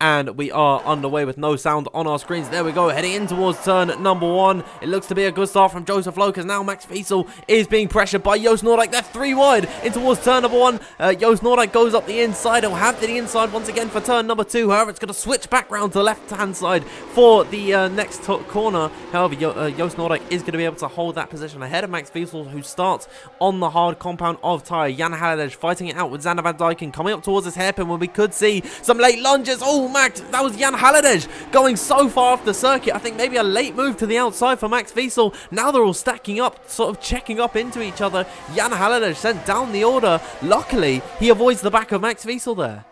And we are underway with no sound on our screens. There we go, heading in towards turn number 1. It looks to be a good start from Joseph Loke, as now Max Wiesel is being pressured by Joost Noordijk. They're 3 wide in towards turn number 1. Joost Noordijk goes up the inside. He'll have the inside once again for turn number 2. However, it's going to switch back round to the left-hand side for the next corner. However, Joost Noordijk is going to be able to hold that position ahead of Max Wiesel, who starts on the hard compound of tyre. Jan Halliday fighting it out with Xander van Dijken, coming up towards this hairpin when we could see some late lunges. Oh, Max, that was Jan Halliday going so far off the circuit. I think maybe a late move to the outside for Max Wiesel. Now they're all stacking up, sort of checking up into each other. Jan Halliday sent down the order. Luckily, he avoids the back of Max Wiesel there.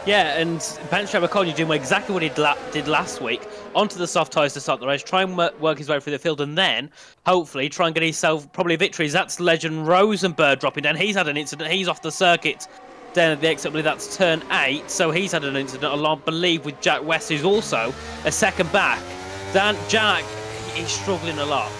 Yeah, and Benjamin McConnell doing exactly what he did last week. Onto the soft tyres to start the race, try and work his way through the field, and then, hopefully, try and get himself probably victories. That's legend Rosenberg dropping down. He's had an incident. He's off the circuit down at the exit. I believe that's turn 8. So he's had an incident, I believe, with Jack West, who's also a second back. Dan, Jack is struggling a lot.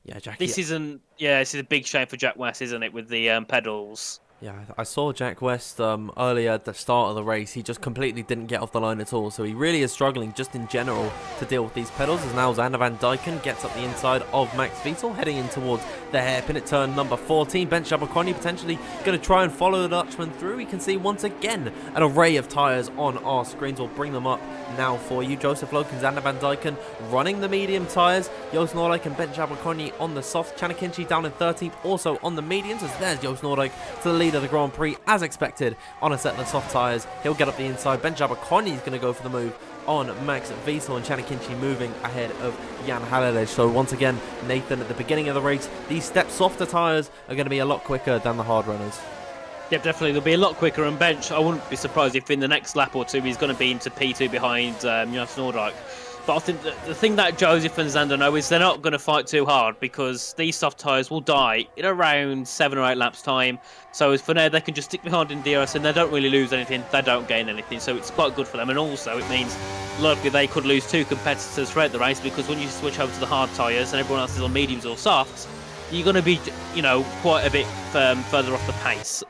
Yeah, Jack. This is a big shame for Jack West, isn't it, with the pedals? Yeah, I saw Jack West earlier at the start of the race. He just completely didn't get off the line at all. So he really is struggling just in general to deal with these pedals. As now Xander Van Dyken gets up the inside of Max Vital, heading in towards the hairpin at turn number 14. Ben Shabakoni potentially going to try and follow the Dutchman through. We can see once again an array of tyres on our screens. We'll bring them up now for you. Joseph Loke and Xander Van Dyken running the medium tyres. Joost Noordijk and Ben Shabakoni on the soft. Chanakinchi down in 13th, also on the mediums. As there's Joost Noordijk to the lead of the Grand Prix as expected on a set of the soft tyres. He'll get up the inside. Ben Shabakoni is going to go for the move on Max Vital, and Chanakinchi moving ahead of Jan Halliday. So once again, Nathan, at the beginning of the race, these step softer tyres are going to be a lot quicker than the hard runners. Yep, definitely. They'll be a lot quicker, and Bench, I wouldn't be surprised if in the next lap or two he's going to be into P2 behind Joost Noordijk. But I think the thing that Joseph and Xander know is they're not going to fight too hard, because these soft tyres will die in around 7 or 8 laps time. So as for now, they can just stick behind in DRS and they don't really lose anything, they don't gain anything. So it's quite good for them, and also it means likely they could lose 2 competitors throughout the race, because when you switch over to the hard tyres and everyone else is on mediums or softs, you're going to be, quite a bit further off the pace.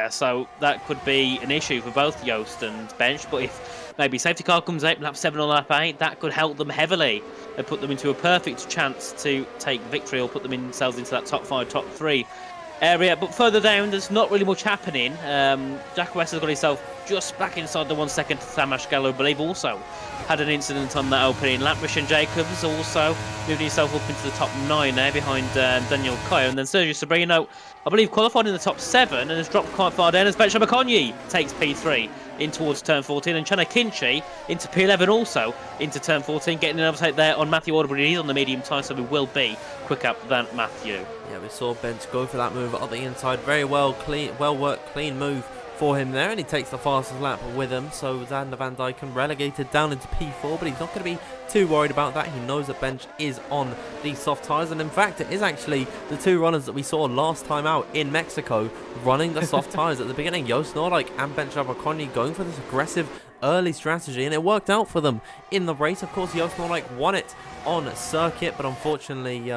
So that could be an issue for both Joost and Bench. But if maybe safety car comes out lap 7 or lap 8, that could help them heavily and put them into a perfect chance to take victory, or put themselves into that top 5, top 3 area. But further down, there's not really much happening. Jack West has got himself just back inside the 1 second. Tamas Gallo, I believe, also had an incident on that opening lap. Mission Jacobs also moved himself up into the top 9 there behind Daniel Coyo. And then Sergio Sobrino, I believe, qualified in the top 7 and has dropped quite far down as Ben Shabakoni takes P3 in towards turn 14, and Chanakinchi into P11 also into turn 14, getting an overtake there on Matthew Alderbury. He's on the medium tyre, so he will be quicker than Matthew. Yeah, we saw Bench go for that move up the inside. Very well worked, clean move for him there, and he takes the fastest lap with him. So Xander Van Dyken relegated down into P4, but he's not going to be too worried about that. He knows that Bench is on these soft tyres, and in fact it is actually the 2 runners that we saw last time out in Mexico running the soft tyres at the beginning. Joost Noordijk and Ben Shabakoni going for this aggressive early strategy, and it worked out for them in the race. Of course, Joost Noordijk won it on circuit, but unfortunately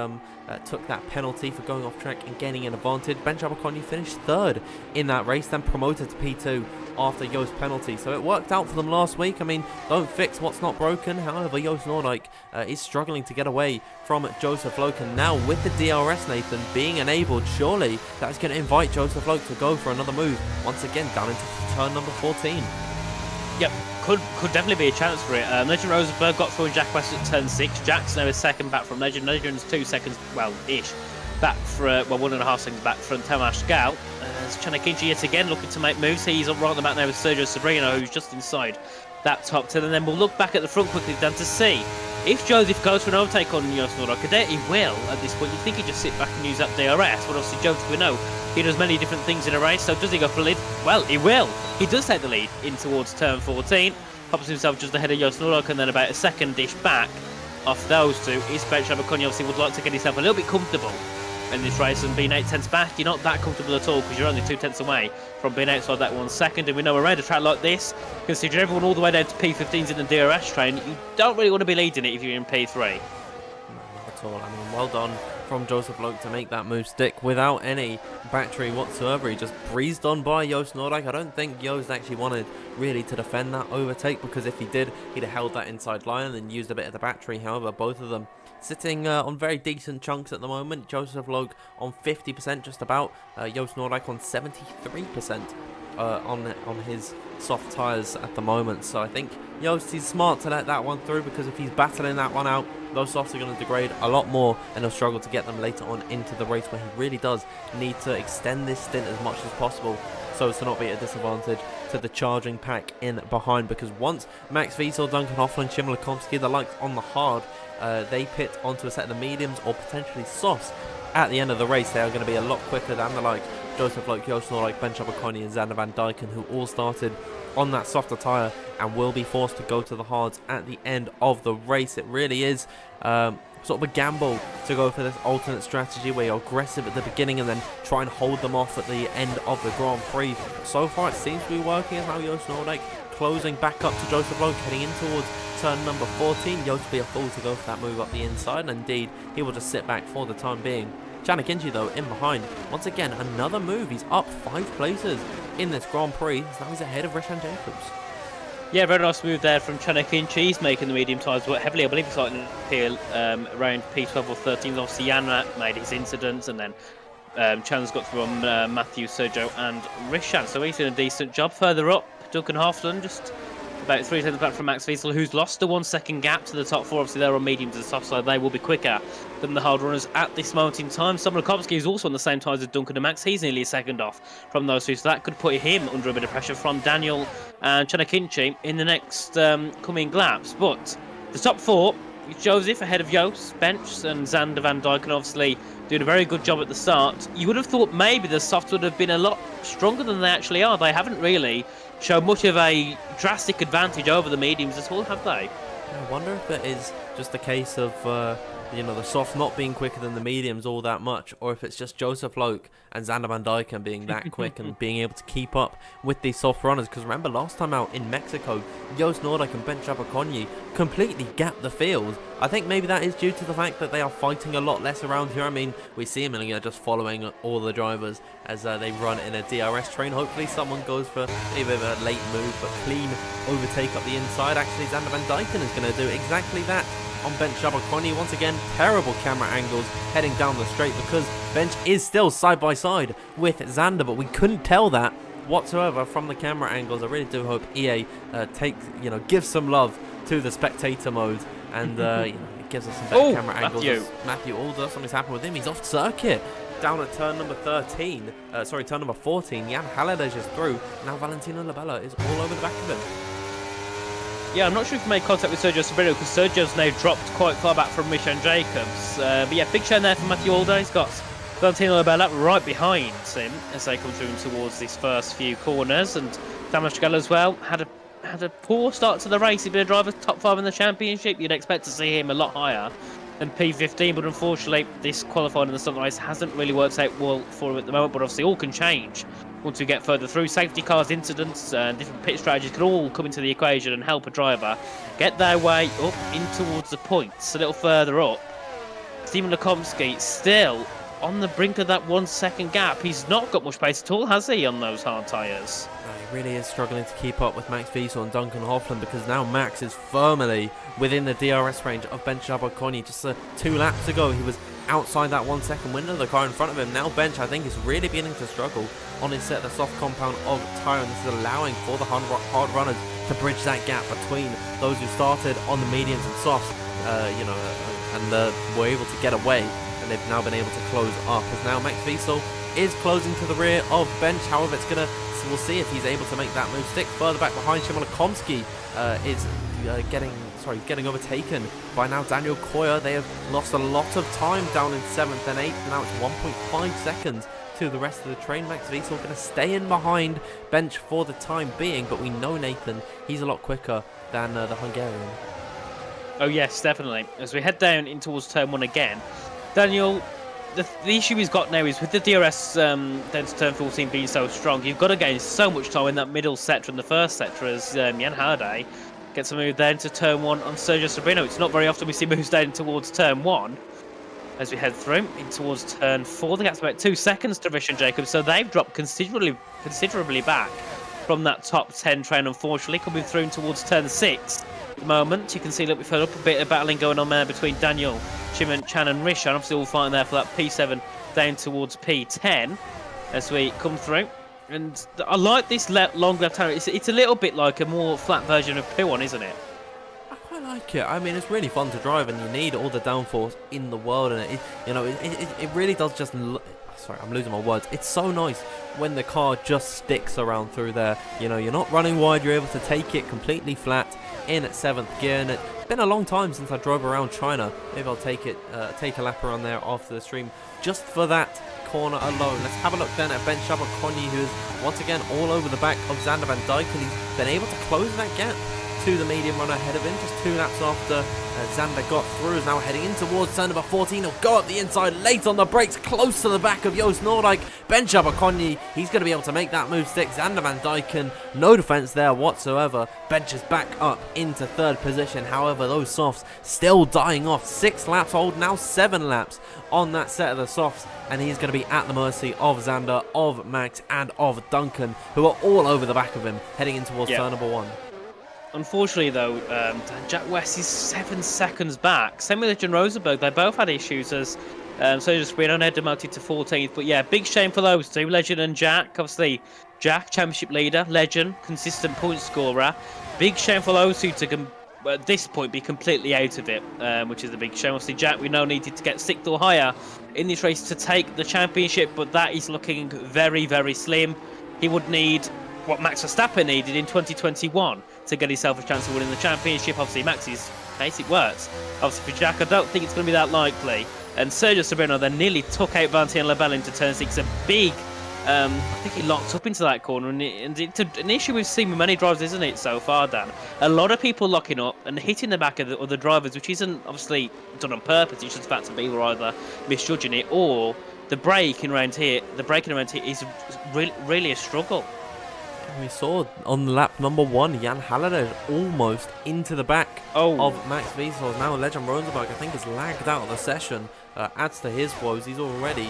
took that penalty for going off track and gaining an advantage. Ben Shabakoni finished 3rd in that race, then promoted to P2 after Joost's penalty. So it worked out for them last week. I mean, don't fix what's not broken. However, Joost Noordijk is struggling to get away from Joseph Loke, and now with the DRS, Nathan, being enabled, surely that's going to invite Joseph Loke to go for another move once again down into turn number 14. Yep, could definitely be a chance for it. Legend Rosenberg got through Jack West at turn 6. Jack's now a second back from Legend. Legend's 2 seconds, well-ish, back for 1.5 seconds back from Tamas Gal. As Chanakinchi yet again looking to make moves. He's right on the back now with Sergio Sobrino, who's just inside that top 10. And then we'll look back at the front quickly then to see if Joseph goes for an overtake on Joost Noordijk. He will at this point. You think he'd just sit back and use that DRS, but obviously Joseph, we know, he does many different things in a race. So does he go for the lead? Well, he will. He does take the lead in towards turn 14. Pops himself just ahead of Joost Noordijk, and then about a second-ish back off those two. Is Ben Shabakoni obviously would like to get himself a little bit comfortable in this race, and being 8 tenths back, you're not that comfortable at all, because you're only 2 tenths away from being outside that 1 second. And we know around a track like this, considering everyone all the way down to P15s in the DRS train, you don't really want to be leading it if you're in P3. No, not at all. I mean, well done from Joseph Loke to make that move stick without any battery whatsoever. He just breezed on by Joost Noordijk. I don't think Joost actually wanted really to defend that overtake, because if he did, he'd have held that inside line and then used a bit of the battery. However, both of them sitting on very decent chunks at the moment. Joseph Loke on 50% just about. Joost Noordijk on 73% on his soft tyres at the moment. So I think Joost is smart to let that one through, because if he's battling that one out, those softs are going to degrade a lot more, and he'll struggle to get them later on into the race, where he really does need to extend this stint as much as possible so as to not be at a disadvantage to the charging pack in behind. Because once Max Vital, Duncan Hoffman, Shimon Lekomsky, the likes on the hard, they pit onto a set of the mediums or potentially softs at the end of the race, they are going to be a lot quicker than the like Joseph Loke, Joost Noordijk, Ben Shabakoni and Xander Van Dyken, who all started on that softer tyre and will be forced to go to the hards at the end of the race. It really is sort of a gamble to go for this alternate strategy where you're aggressive at the beginning and then try and hold them off at the end of the Grand Prix. So far it seems to be working, as now Joost Noordijk closing back up to Joseph Lowe, heading in towards turn number 14. Yost will be a fool to go for that move up the inside, and indeed, he will just sit back for the time being. Chanakinchi, though, in behind. Once again, another move. He's up 5 places in this Grand Prix. Now he's ahead of Rishan Jacobs. Yeah, very nice move there from Chanakinchi. He's making the medium tires work heavily. I believe he's like around P12 or 13. Obviously, Jan made his incidents, and then Chan's got through on Matthew, Sergio, and Rishan. So he's doing a decent job. Further up, Duncan Hofland just about 3 seconds back from Max Wiesel, who's lost a 1 second gap to the top 4. Obviously, they're on medium to the soft side. They will be quicker than the hard runners at this moment in time. Somrakovsky is also on the same tires as Duncan and Max. He's nearly a second off from those two, so that could put him under a bit of pressure from Daniel and Chanakinchi in the next coming laps. But the top 4, Joseph ahead of Joost, Bench, and Xander Van Dijk, and obviously doing a very good job at the start. You would have thought maybe the softs would have been a lot stronger than they actually are. They haven't really shown much of a drastic advantage over the mediums at all, have they? I wonder if it is just a case of the softs not being quicker than the mediums all that much, or if it's just Joseph Loke and Xander Van Dijken being that quick and being able to keep up with these soft runners. Because remember, last time out in Mexico, Joost Noordijk and Ben Chabakonyi completely gapped the field. I think maybe that is due to the fact that they are fighting a lot less around here. I mean, we see him just following all the drivers as they run in a DRS train. Hopefully someone goes for maybe a late move, but clean overtake up the inside. Actually, Xander Van Dijken is going to do exactly that on Bench Chabakonyi. Once again, terrible camera angles heading down the straight, because Bench is still side by side with Xander, but we couldn't tell that whatsoever from the camera angles. I really do hope EA gives some love to the spectator mode, and it gives us some better camera angles. Matthew Alder, something's happened with him. He's off circuit down at turn number 13. Turn number 14. Jan Halliday is through. Now Valentino Labella is all over the back of him. Yeah, I'm not sure if he made contact with Sergio Sobrino, because Sergio's now dropped quite far back from Rishan Jacobs. But yeah, big shine there for Matthew Alder. He's got Valentino Labella right behind him as they come through towards these first few corners. And Damage Gall as well had a poor start to the race. He'd been a driver top 5 in the championship. You'd expect to see him a lot higher than P15, but unfortunately this qualifying in the stunt race hasn't really worked out well for him at the moment. But obviously all can change once we get further through. Safety cars, incidents, and different pit strategies can all come into the equation and help a driver get their way up in towards the points. A little further up, Steven Lekomsky still on the brink of that 1 second gap. He's not got much pace at all, has he, on those hard tyres? He really is struggling to keep up with Max Wiesel and Duncan Hofland, because now Max is firmly within the DRS range of Bench Chabakonyi. Just 2 laps ago, he was outside that 1 second window of the car in front of him. Now Bench, I think, is really beginning to struggle on his set, the soft compound of tyre, and this is allowing for the hard runners to bridge that gap between those who started on the mediums and softs, and were able to get away, and they've now been able to close up, as now Max Wiesel is closing to the rear of Bench. However, we'll see if he's able to make that move stick. Further back behind, Shimon Lekomsky is getting overtaken by now Daniel Koyer. They have lost a lot of time down in 7th and 8th. Now it's 1.5 seconds to the rest of the train. Max Wiesel going to stay in behind Bench for the time being, but we know, Nathan, he's a lot quicker than the Hungarian. Oh yes, definitely. As we head down in towards turn 1 again, Daniel, the issue he's got now is with the DRS down to turn 14 being so strong, you've got to gain so much time in that middle sector and the first sector, as Jan Halliday gets a move down to turn 1 on Sergio Sobrino. It's not very often we see moves down towards turn 1. As we head through in towards turn 4, the gap's about 2 seconds to Rishan Jacobs, so they've dropped considerably back from that top 10 train, unfortunately. Coming through towards turn 6 at the moment, you can see that we've heard up a bit of battling going on there between Daniel, Shimon, Chan and Rishan. Obviously all fighting there for that P7 down towards P10 as we come through. And I like this long left hand. It's a little bit like a more flat version of P1, isn't it? I quite like it. I mean, it's really fun to drive, and you need all the downforce in the world, and it really does just. Sorry, I'm losing my words. It's so nice when the car just sticks around through there. You're not running wide. You're able to take it completely flat in at 7th gear, and it's been a long time since I drove around China. Maybe I'll take a lap around there after the stream just for that corner alone. Let's have a look then at Bench Chabakonyi, who is once again all over the back of Xander Van Dijk, and he's been able to close that gap to the medium runner ahead of him, just 2 laps after Xander got through. Is now heading in towards turn number 14. He'll go up the inside, late on the brakes, close to the back of Joost Noordijk. Ben Abercrombie, he's going to be able to make that move stick. Xander Van Dijken, no defense there whatsoever, benches back up into 3rd position. However, those softs still dying off. 6 laps old, now 7 laps on that set of the softs, and he's going to be at the mercy of Xander, of Max, and of Duncan, who are all over the back of him, heading in towards turn number 1. Unfortunately, though, Jack West is 7 seconds back. Same with Legend Rosenberg. They both had issues as so just Reno had demoted to 14th. But yeah, big shame for those two, Legend and Jack. Obviously, Jack, championship leader, Legend, consistent point scorer. Big shame for those two to at this point be completely out of it, which is a big shame. Obviously, Jack, we know, needed to get 6th or higher in this race to take the championship, but that is looking very, very slim. He would need what Max Verstappen needed in 2021 to get himself a chance of winning the championship. Obviously, Max's case, it works. Obviously, for Jack, I don't think it's going to be that likely. And Sergio Sobrino then nearly took out Valentin Labelle into turn 6. A big, I think he locked up into that corner. And it's an issue we've seen with many drivers, isn't it, so far, Dan? A lot of people locking up and hitting the back of the other drivers, which isn't obviously done on purpose. It's just the fact that people are either misjudging it or the braking around here. The braking around here is really a struggle. We saw on lap number 1, Jan Halliday almost into the back of Max Wiesel. Now Legend Rosenberg, I think, has lagged out of the session. Adds to his woes. He's already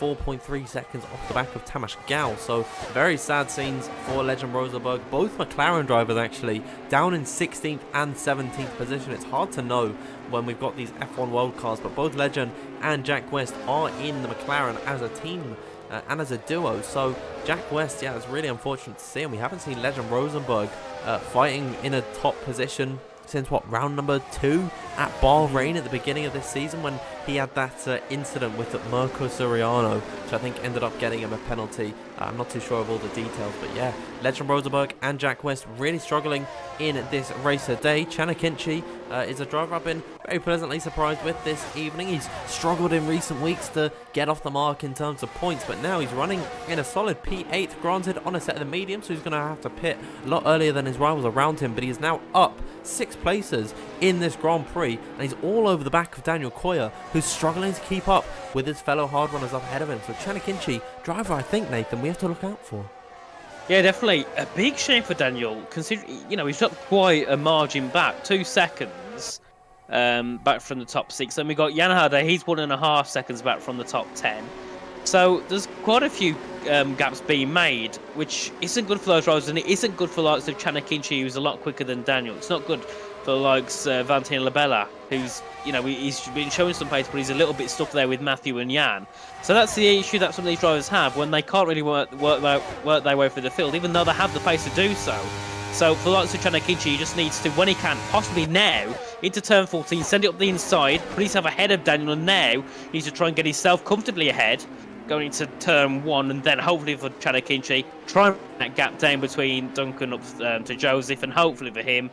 4.3 seconds off the back of Tamas Gal. So very sad scenes for Legend Rosenberg. Both McLaren drivers actually down in 16th and 17th position. It's hard to know when we've got these F1 World Cars, but both Legend and Jack West are in the McLaren as a team. And as a duo. So Jack West, yeah, it's really unfortunate to see, and we haven't seen Legend Rosenberg fighting in a top position since round number 2 at Bahrain at the beginning of this season, when he had that incident with Mirko Soriano, which I think ended up getting him a penalty. I'm not too sure of all the details, but yeah, Legend Rosenberg and Jack West really struggling in this race today. Chanakinchi is a driver I've been very pleasantly surprised with this evening. He's struggled in recent weeks to get off the mark in terms of points, but now he's running in a solid P8, granted on a set of the medium, so he's going to have to pit a lot earlier than his rivals around him, but he is now up 6 places in this Grand Prix, and he's all over the back of Daniel Koya, who's struggling to keep up with his fellow hard runners up ahead of him. So Chanakinchi, driver I think, Nathan, we have to look out for. Yeah, definitely. A big shame for Daniel, considering, he's got quite a margin back, 2 seconds back from the top 6. And we got Jan Harder, he's 1.5 seconds back from the top 10. So there's quite a few gaps being made, which isn't good for those drivers, and it isn't good for the likes of Chanakinchi, who's a lot quicker than Daniel. It's not good for the likes of Valentin Labella, who's, he's been showing some pace, but he's a little bit stuck there with Matthew and Jan. So that's the issue that some of these drivers have when they can't really work their way through the field, even though they have the pace to do so. So for the likes of Chanakinchi, he just needs to, when he can, possibly now, into turn 14, send it up the inside, put himself ahead of Daniel, and now he needs to try and get himself comfortably ahead, going into turn 1, and then hopefully for Chanakinchi, try and bring that gap down between Duncan up to Joseph, and hopefully for him,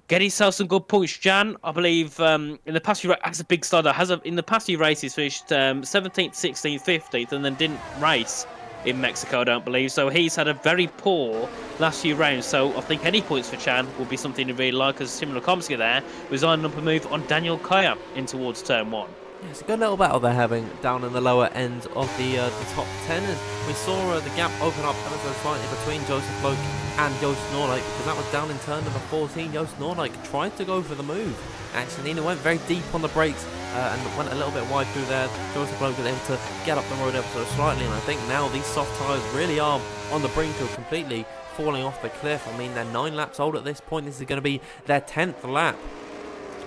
get himself some good points. Jan, I believe, in the past few races, as a big starter, in the past few races finished 17th, 16th, 15th, and then didn't race in Mexico, I don't believe. So he's had a very poor last few rounds. So I think any points for Chan will be something to really like, as Simon Komsky there was on up a move on Daniel Kaya in towards turn 1. Yeah, it's a good little battle they're having down in the lower end of the top 10. As we saw the gap open up ever so slightly between Joseph Loke and Joost Noordijk, because that was down in turn number 14. Joost Noordijk tried to go for the move. Actually, he went very deep on the brakes and went a little bit wide through there. Joseph Loke was able to get up the road ever so slightly, and I think now these soft tyres really are on the brink of completely falling off the cliff. I mean, they're 9 laps old at this point. This is going to be their 10th lap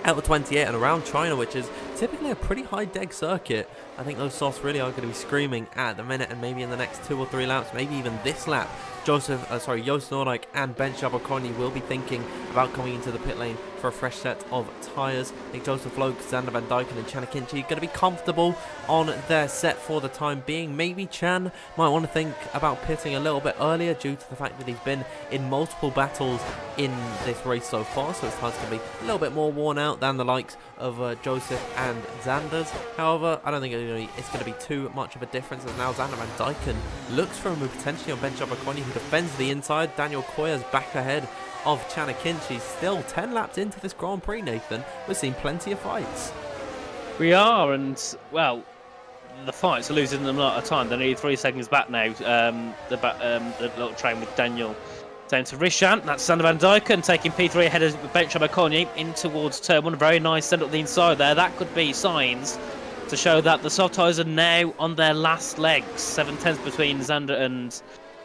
out of 28 and around China, which is typically a pretty high deg circuit. I think those softs really are going to be screaming at the minute, and maybe in the next 2 or 3 laps, maybe even this lap, Joost Noordijk and Ben Abercrombie will be thinking about coming into the pit lane for a fresh set of tyres. I think Joseph Loke, Xander Van Dijken and Chanakinchi are going to be comfortable on their set for the time being. Maybe Chan might want to think about pitting a little bit earlier due to the fact that he's been in multiple battles in this race so far, so his tire's going to be a little bit more worn out than the likes of Joseph and Xander's. However, I don't think it's going to be too much of a difference, as now Xander Van Dijken looks for a move potentially on Ben Abercrombie, who defends the inside. Daniel Koya's back ahead of Chanakinchi. Still 10 laps into this Grand Prix, Nathan. We're seeing plenty of fights. We are, and well, the fights are losing them a lot of time. They're nearly 3 seconds back now. The little train with Daniel down to Rishant. That's Sander Van Dijken taking P3 ahead of Bencho Bakonyi in towards turn 1. Very nice send up the inside there. That could be signs to show that the soft tyres are now on their last legs. 7/10 between Xander and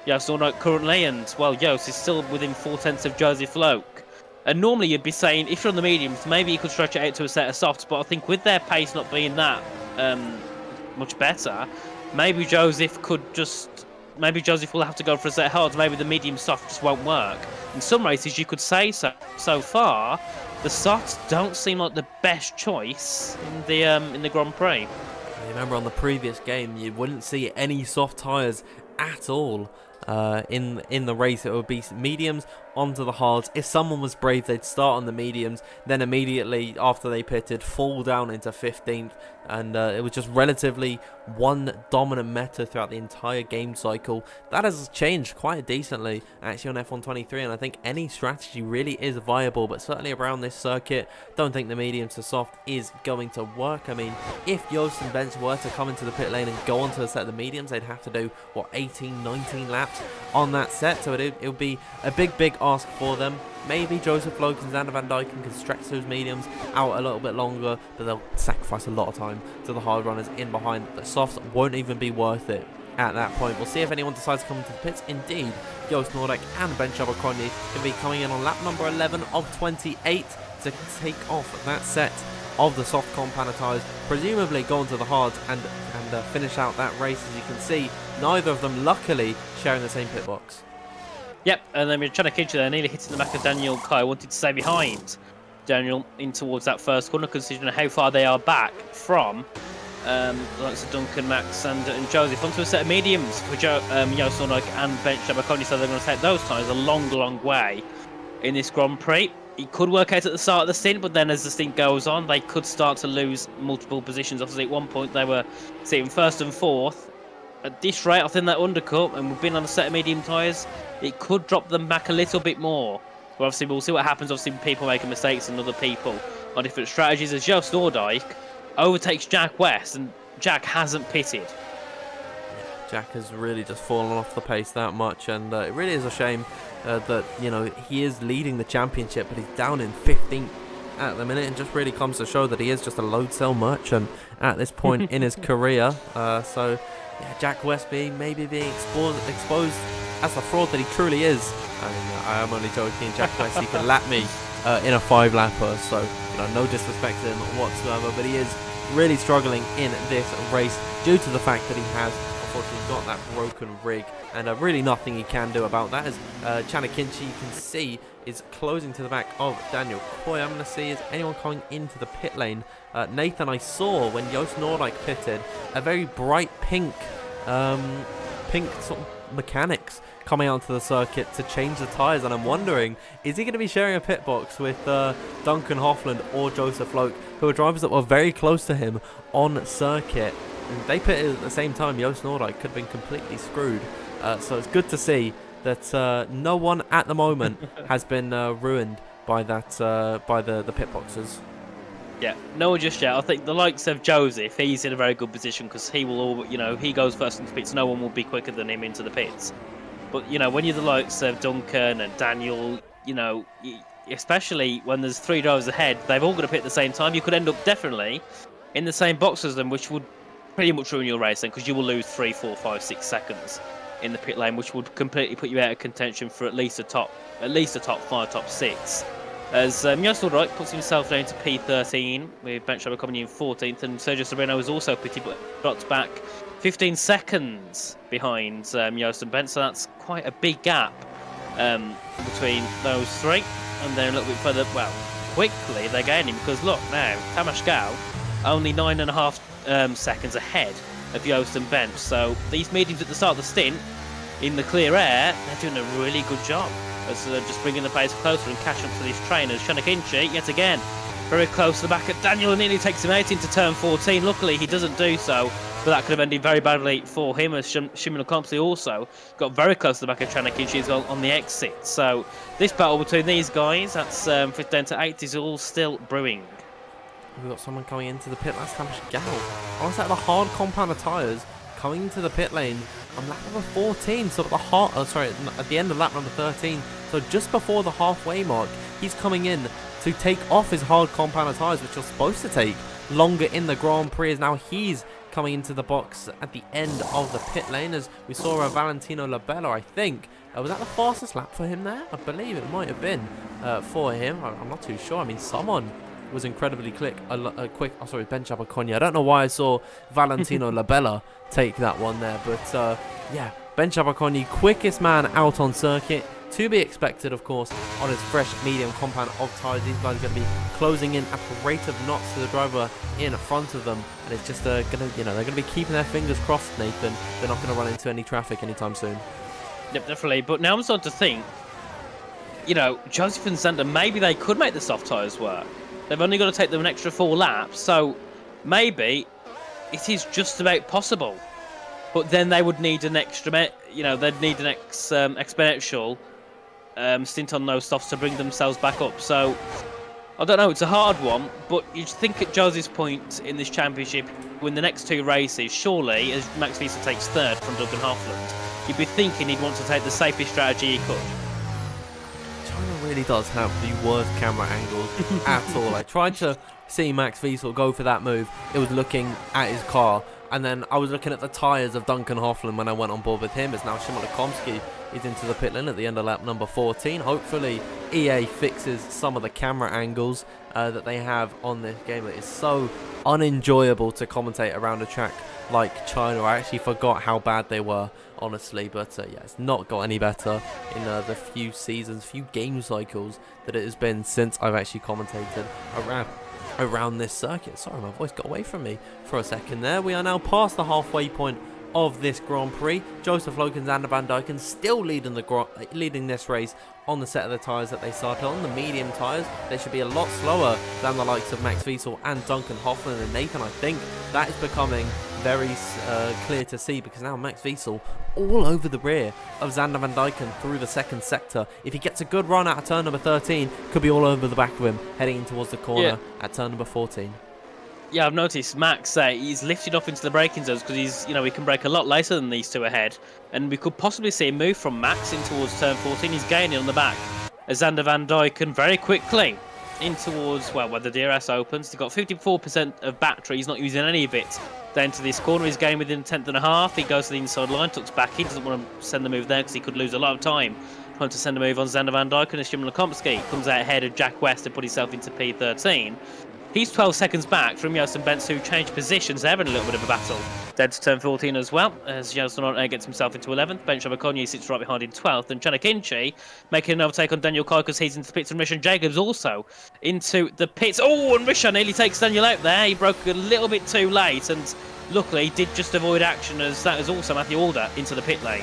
Joost Noordijk currently, and well, Joost is still within 4/10 of Joseph Loke. And normally you'd be saying, if you're on the mediums, maybe you could stretch it out to a set of softs, but I think with their pace not being that much better, maybe Joseph will have to go for a set of hards. Maybe the medium soft just won't work. In some races you could say so. So far, the softs don't seem like the best choice in the Grand Prix. You remember on the previous game, you wouldn't see any soft tyres at all in the race. It would be mediums onto the hards. If someone was brave, they'd start on the mediums, then immediately after they pitted, fall down into 15th, and it was just relatively one dominant meta throughout the entire game cycle. That has changed quite decently actually on F123, and I think any strategy really is viable, but certainly around this circuit, don't think the medium to soft is going to work. I mean, if Joost and Bench were to come into the pit lane and go onto a set of the mediums, they'd have to do, what, 18, 19 laps on that set, so it would be a big ask for them. Maybe Joseph Loke and Xander Van Dijken can stretch those mediums out a little bit longer, but they'll sacrifice a lot of time to the hard runners in behind. The softs won't even be worth it at that point. We'll see if anyone decides to come into the pits. Indeed, Joost Noordijk and Ben Chabaconi can be coming in on lap number 11 of 28 to take off that set of the soft compound tyres, presumably go into the hards and finish out that race. As you can see, neither of them luckily sharing the same pit box. Yep, and then we're trying to catch you there, nearly hitting the back of Daniel Kai. Wanted to stay behind Daniel in towards that first corner, considering how far they are back from likes of Duncan, Max, and Joseph onto a set of mediums for Joost Noordijk and Bench Chabaconi, so they're going to take those tyres a long way in this Grand Prix. It could work out at the start of the stint, but then as the stint goes on, they could start to lose multiple positions. Obviously, at one point they were sitting first and fourth. At this rate, I think that undercut, and we've been on a set of medium tyres, it could drop them back a little bit more. But obviously, we'll see what happens. Obviously, people making mistakes and other people on different strategies. As Joost Noordijk overtakes Jack West, and Jack hasn't pitted. Jack has really just fallen off the pace that much, and it really is a shame that, you know, he is leading the championship, but he's down in 15th at the minute, and just really comes to show that he is just a load cell merchant at this point in his career. So, yeah, Jack West maybe being exposed as the fraud that he truly is. I mean, I am only joking. Jack West, he can lap me in a 5-lapper, so, you know, no disrespect to him whatsoever, but he is really struggling in this race due to the fact that he has unfortunately got that broken rig, and really nothing he can do about that. As Chanakinchi, you can see, is closing to the back of Daniel Coy. I'm going to see, is anyone coming into the pit lane? Nathan, I saw when Joost Noordijk pitted a very bright pink sort of mechanics coming out to the circuit to change the tyres, and I'm wondering, is he going to be sharing a pit box with Duncan Hoffland or Joseph Loke, who are drivers that were very close to him on circuit? And they pitted at the same time. Joost Noordijk could have been completely screwed. So it's good to see that no one at the moment has been ruined by that by the pit boxes. Yeah, no one just yet. I think the likes of Joseph, he's in a very good position because he will, he goes first into pits. No one will be quicker than him into the pits. But, when you're the likes of Duncan and Daniel, especially when there's 3 drivers ahead, they've all got to pit at the same time. You could end up definitely in the same box as them, which would pretty much ruin your race then, because you will lose 3, 4, 5, 6 seconds in the pit lane, which would completely put you out of contention for at least a top 5, top 6. As Joost Noordijk puts himself down to P13 with Bench coming in 14th, and Sergio Sereno is also pitted but dropped back 15 seconds behind Joost and Ben, so that's quite a big gap between those three. And then a little bit further, quickly they're gaining, because look now, Tamas Gal only 9.5 seconds ahead of Joost and Ben. So these mediums at the start of the stint in the clear air, they're doing a really good job as just bringing the pace closer and catching up to these trainers. Chanakinchi, yet again, very close to the back at Daniel, and nearly takes him out into turn 14. Luckily, he doesn't do so. but that could have ended very badly for him, as Shimon Okomsky also got very close to the back of Chanakinchi as well on the exit. So this battle between these guys, that's 5th down to 8th, is all still brewing. We've got someone coming into the pit. That's Gal. Honestly, at the hard compound of tyres, coming into the pit lane on lap number 14. So at at the end of lap number 13. So just before the halfway mark, he's coming in to take off his hard compound of tyres, which you're supposed to take longer in the Grand Prix, as now he's coming into the box at the end of the pit lane, as we saw Valentino Labella, I think. Was that the fastest lap for him there? I believe it might have been for him. I'm not too sure. I mean, someone was incredibly quick. Ben Chabaconia. I don't know why I saw Valentino Labella take that one there, but yeah, Ben Chabaconia, quickest man out on circuit. To be expected, of course, on his fresh medium compound of tyres. These guys are going to be closing in at the rate of knots to the driver in front of them, and it's just they're going to be keeping their fingers crossed, Nathan. They're not going to run into any traffic anytime soon. Yep, definitely. But now I'm starting to think, Joseph and Zander, maybe they could make the soft tyres work. They've only got to take them an extra 4 laps, so maybe it is just about possible. But then they would need an extra, they'd need an exponential stint on those softs to bring themselves back up. So I don't know, it's a hard one, but you think at Joseph's point in this championship, win the next 2 races, surely, as Max Wiesel takes 3rd from Duncan Hoffland, you'd be thinking he'd want to take the safest strategy he could. China really does have the worst camera angles at all. I tried to see Max Wiesel go for that move. It was looking at his car, and then I was looking at the tyres of Duncan Hoffland when I went on board with him, as now Shimon Okomsky is into the pit lane at the end of lap number 14. Hopefully EA fixes some of the camera angles that they have on this game. It is so unenjoyable to commentate around a track like China. I actually forgot how bad they were, honestly, but yeah, it's not got any better in the few game cycles that it has been since I've actually commentated around this circuit. Sorry, my voice got away from me for a second there. We are now past the halfway point of this Grand Prix. Joseph Loken, Zander Van Dijken still leading this race on the set of the tyres that they started on. The medium tyres, they should be a lot slower than the likes of Max Wiesel and Duncan Hoffland. And Nathan, I think that is becoming very clear to see, because now Max Wiesel all over the rear of Zander Van Dijken through the second sector. If he gets a good run out of turn number 13, could be all over the back of him heading in towards the corner at turn number 14. Yeah, I've noticed Max, he's lifted off into the braking zones because he's, he can brake a lot later than these two ahead. And we could possibly see a move from Max in towards turn 14. He's gaining on the back as Zander Van Dijken very quickly in towards, where the DRS opens. He's got 54% of battery. He's not using any of it down to this corner. He's going within 1/10.5. He goes to the inside line, tucks back in. Doesn't want to send the move there because he could lose a lot of time trying to send a move on Zander Van Dijken. As Shimon Okomsky comes out ahead of Jack West to put himself into P13. He's 12 seconds back from Josten Bentz, who changed positions. They're having a little bit of a battle. Dead to turn 14 as well, as Josten gets himself into 11th. Ben Chabaconia sits right behind in 12th. And Chanakinchi making an overtake on Daniel Kai because he's into the pits. And Rishan Jacobs also into the pits. Oh, and Rishan nearly takes Daniel out there. He broke a little bit too late. And luckily, he did just avoid action, as that is also Matthew Alder into the pit lane.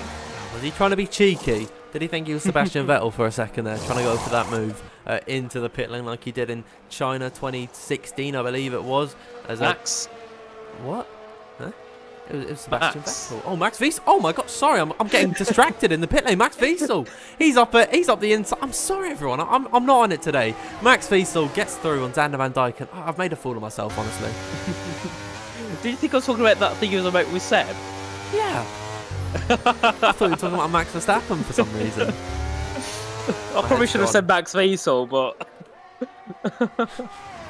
Was he trying to be cheeky? Did he think he was Sebastian Vettel for a second there, trying to go for that move into the pit lane like he did in China 2016, I believe it was? As Max. What? Huh? It was Sebastian Vettel. Oh, Max Wiesel. Oh my God, sorry, I'm getting distracted in the pit lane. Max Wiesel. He's up the inside. I'm sorry, everyone. I'm not on it today. Max Wiesel gets through on Zander Van Dijken. Oh, I've made a fool of myself, honestly. Did you think I was talking about that thing you was about with Seb? Yeah. I thought you were talking about Max Verstappen for some reason. I probably should have said Max Wiesel, but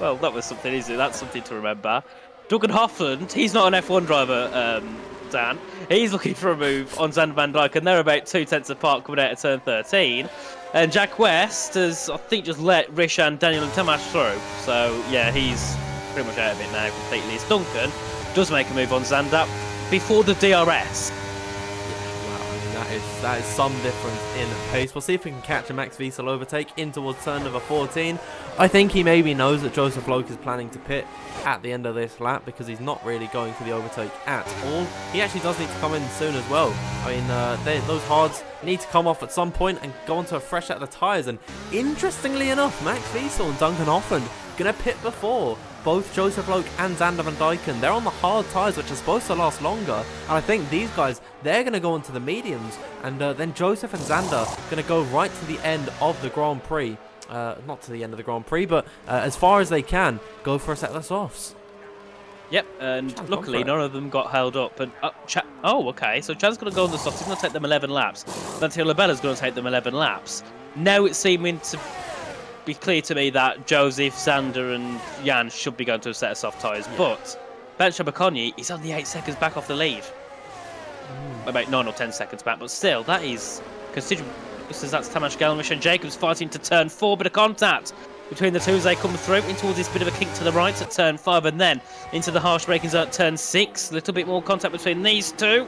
well, that was something, isn't it? That's something to remember. Duncan Hoffland, he's not an F1 driver, Dan. He's looking for a move on Zander Van Dijken. They're about 2/10 apart coming out of turn 13. And Jack West has, I think, just let Rishan, Daniel and Tomasz through. So, yeah, he's pretty much out of it now completely. It's Duncan does make a move on Zander before the DRS. That is some difference in pace. We'll see if we can catch a Max Wiesel overtake in towards turn number 14. I think he maybe knows that Joseph Loke is planning to pit at the end of this lap, because he's not really going for the overtake at all. He actually does need to come in soon as well. I mean, those hards need to come off at some point and go onto a fresh set of the tyres. And interestingly enough, Max Wiesel and Duncan Hoffland going to pit before both Joseph Loke and Xander Van Dyken, they're on the hard tyres, which are supposed to last longer. And I think these guys, they're going to go into the mediums. And then Joseph and Xander going to go right to the end of the Grand Prix. Not to the end of the Grand Prix, but as far as they can, go for a set of softs. Yep, and luckily none of them got held up. And okay, so Chan's going to go on the softs. He's going to take them 11 laps. Santiago Labella's going to take them 11 laps. Now it's seeming to be clear to me that Joseph, Xander and Jan should be going to a set of soft tyres. Yeah. But Ben Shabakonyi, he's only 8 seconds back off the lead. About 9 or 10 seconds back, but still, that is considerable. That's Tamas Gelmish and Jacobs fighting to turn 4, bit of contact between the two as they come through in towards this bit of a kink to the right at turn 5 and then into the harsh braking zone at turn 6. A little bit more contact between these two.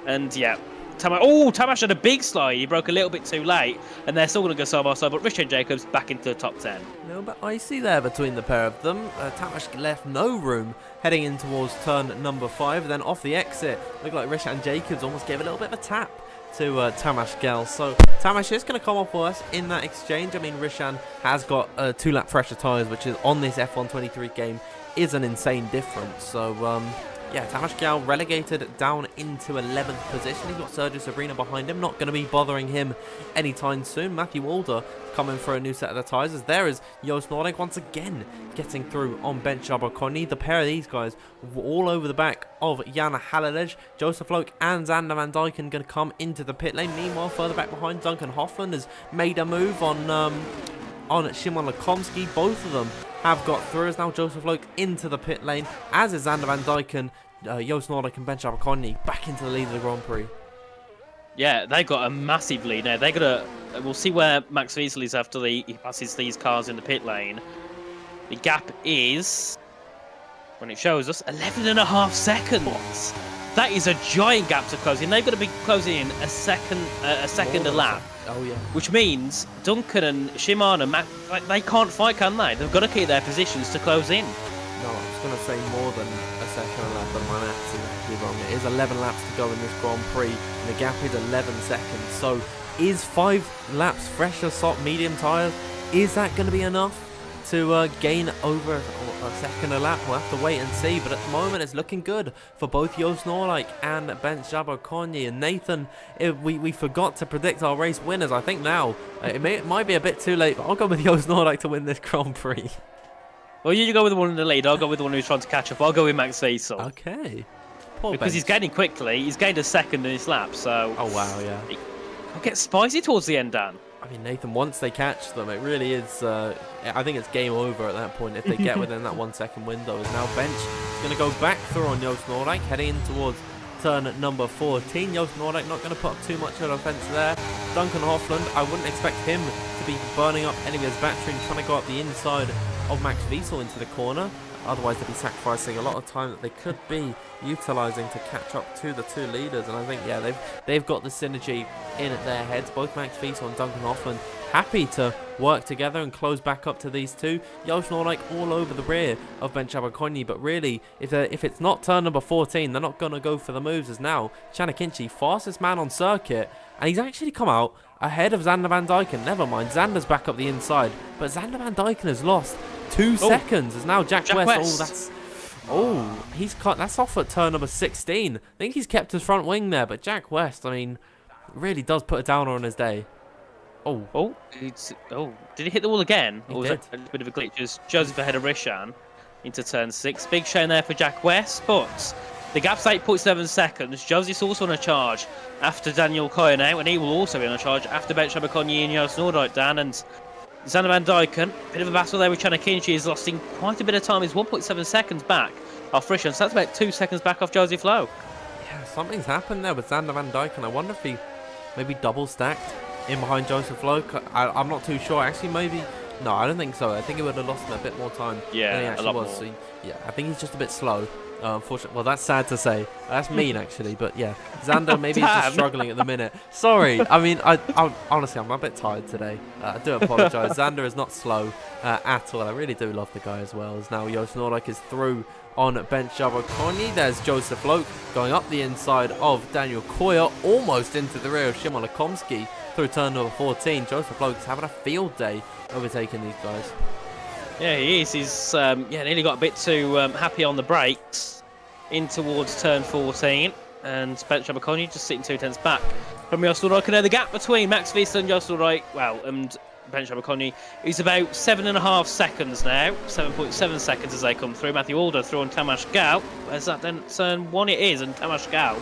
And yeah, Tamas had a big slide. He broke a little bit too late and they're still going to go side by side, but Richard Jacobs back into the top 10. A little bit icy there between the pair of them. Tamas left no room heading in towards turn number 5. Then off the exit, looked like Richard Jacobs almost gave a little bit of a tap to Tamas Gel. So Tamas is going to come off worse in that exchange. I mean, Rishan has got 2-lap fresher tyres, which is on this F123 game is an insane difference. So yeah, Tamas Gel relegated down into 11th position. He's got Sergio Sabrina behind him. Not going to be bothering him anytime soon. Matthew Walder coming for a new set of the tyres. As there is Joost Noordijk once again getting through on Ben Shabakoni. The pair of these guys all over the back of Jan Halilej. Joseph Loke and Xander Van Dyken going to come into the pit lane. Meanwhile, further back behind, Duncan Hoffland has made a move on Szymon Lekomski. Both of them have got through. As now Joseph Loke into the pit lane, as is Xander Van Dyken. Joost Noordijk and Ben Shabakoni back into the lead of the Grand Prix. Yeah, they got a massive lead now. They got a. We'll see where Max Wiesel is after he passes these cars in the pit lane. The gap is, when it shows us, 11.5 seconds. That is a giant gap to close in. They've got to be closing in a second a lap. Oh yeah. Which means Duncan and Shimon and Max, they can't fight, can they? They've got to keep their positions to close in. No, I was going to say more than a second a lap, but my maths is actually wrong. It is 11 laps to go in this Grand Prix, and the gap is 11 seconds. So, is 5 laps fresher soft medium tyres, is that going to be enough to gain over a second a lap? We'll have to wait and see, but at the moment it's looking good for both Joost Noordijk and Ben Shabakoni. And Nathan, we forgot to predict our race winners. I think now it might be a bit too late, but I'll go with Joost Noordijk to win this Grand Prix. Well, you go with the one in the lead. I'll go with the one who's trying to catch up. I'll go with Max Wiesel. Okay. Because he's gaining quickly. He's gained a second in his lap, so... Oh, wow, yeah. I'll get spicy towards the end, Dan. I mean, Nathan, once they catch them, it really is... I think it's game over at that point if they get within that 1 second window. As now Bench is going to go back through on Joost Noordijk, heading in towards turn number 14. Joost Noordijk not going to put up too much of an offence there. Duncan Hoffland, I wouldn't expect him to be burning up any of his battery and trying to go up the inside of Max Wiesel into the corner. Otherwise, they'd be sacrificing a lot of time that they could be utilising to catch up to the two leaders. And I think, yeah, they've got the synergy in at their heads. Both Max Wiesel and Duncan Hoffland happy to work together and close back up to these two. Joost Noordijk all over the rear of Ben Shabakoni, but really, if it's not turn number 14, they're not going to go for the moves. As now, Chanakinchi, fastest man on circuit, and he's actually come out ahead of Xander Van Dyken. Never mind, Xander's back up the inside, but Xander Van Dyken has lost 2 seconds. As now Jack West. He's cut. That's off at turn number 16. I think he's kept his front wing there, but Jack West, I mean, really does put a downer on his day. Did he hit the wall again? Or was it a bit of a glitch? Just Joseph ahead of Rishan into turn 6. Big shame there for Jack West, but the gap's 8.7 seconds. Joseph's also on a charge after Daniel Coy now, and he will also be on a charge after Ben Shabakoni and Joost Noordijk, Dan. And Xander Van Dyken, bit of a battle there with Chanakinchi. He's lost in quite a bit of time. He's 1.7 seconds back off Rishan, so that's about 2 seconds back off Joseph Lowe. Yeah, something's happened there with Xander Van Dyken. I wonder if he maybe double stacked in behind Joseph Lowe. I'm not too sure. Actually, maybe... No, I don't think so. I think it would have lost him a bit more time than he actually was. So, yeah, I think he's just a bit slow. Unfortunately, well, that's sad to say. That's mean, actually. But yeah, Xander maybe he's just struggling at the minute. Sorry. I mean, I honestly, I'm a bit tired today. I do apologise. Xander is not slow at all. I really do love the guy as well. As now Joost Noordijk is through on Ben Shabakoni. There's Joseph Loke going up the inside of Daniel Koyer, almost into the rear of Szymon Lekomski through turn number 14. Joseph Loke's having a field day overtaking these guys. Yeah, he is. He's nearly got a bit too happy on the brakes in towards turn 14, and Spencer Abercrombie just sitting 2 tenths back from Jos Nordijk. And the gap between Max Wiesel and Jos Nordijk, and Spencer Abercrombie is about 7.5 seconds now, 7.7 seconds as they come through. Matthew Alder through on Tamas Gal. Where's that then? Turn 1 it is, and Tamas Gal.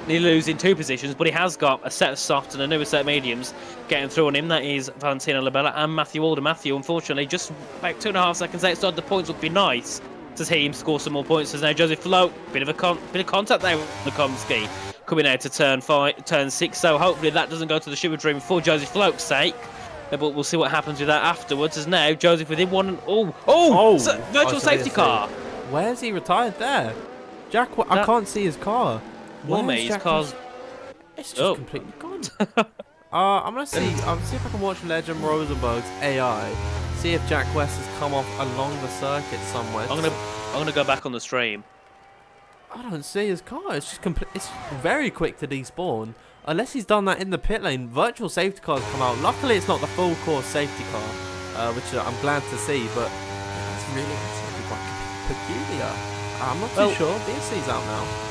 He losing 2 positions, but he has got a set of soft and a newer set of mediums getting through on him. That is Valentino Labella and Matthew Alder. Matthew, unfortunately, just about 2.5 seconds outside the points. Would be nice to see him score some more points. As now Joseph Float, bit of contact there with Lukomski coming out to turn 6. So hopefully that doesn't go to the Sugar Dream for Joseph Float's sake. But we'll see what happens with that afterwards. As now Joseph within one. Virtual safety car. Where's he retired there? Jack, I can't see his car. Well, mate, his car's... It's just completely gone. I'm gonna see. I'll see if I can watch Legend Rosenberg's AI. See if Jack West has come off along the circuit somewhere. I'm gonna go back on the stream. I don't see his car. It's just it's very quick to despawn. Unless he's done that in the pit lane. Virtual safety cars come out. Luckily, it's not the full course safety car, which I'm glad to see. But it's really quite peculiar. I'm not too sure. BSC's out now.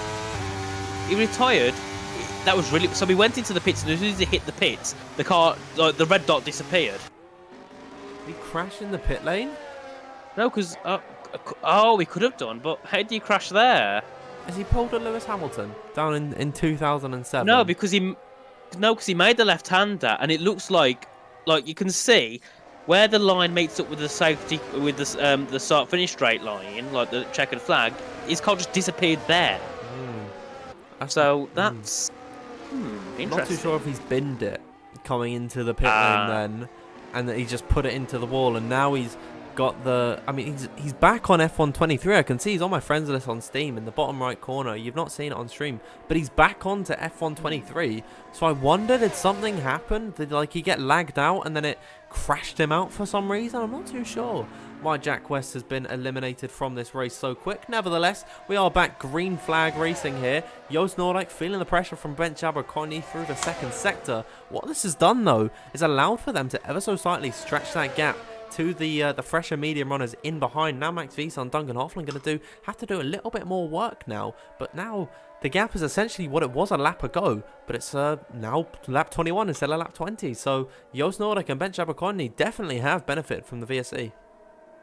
He retired. That was really... So we went into the pits, and as soon as he hit the pits, the car, the red dot disappeared. Did he crash in the pit lane? No, because... he could have done, but how did he crash there? Has he pulled a Lewis Hamilton down in 2007? No, because he made the left-hander, and it looks like you can see where the line meets up with the safety, with the start-finish straight line, like the checkered flag. His car just disappeared there. So that's interesting. Not too sure if he's binned it coming into the pit lane then, and that he just put it into the wall, and now he's got the... I mean, he's back on F123. I can see he's on my friends list on Steam in the bottom right corner. You've not seen it on stream, but he's back on to F123. So I wonder, did something happen? Did he get lagged out and then it crashed him out for some reason? I'm not too sure why Jack West has been eliminated from this race so quick. Nevertheless, we are back green flag racing here. Jos Nordijk feeling the pressure from Bench Abercrombie through the second sector. What this has done though is allowed for them to ever so slightly stretch that gap to the fresher medium runners in behind. Now Max Wiesel and Duncan Hoffman going to have to do a little bit more work now, but now the gap is essentially what it was a lap ago, but it's now lap 21 instead of lap 20. So Jos Nordijk and Bench Abercrombie definitely have benefited from the VSC.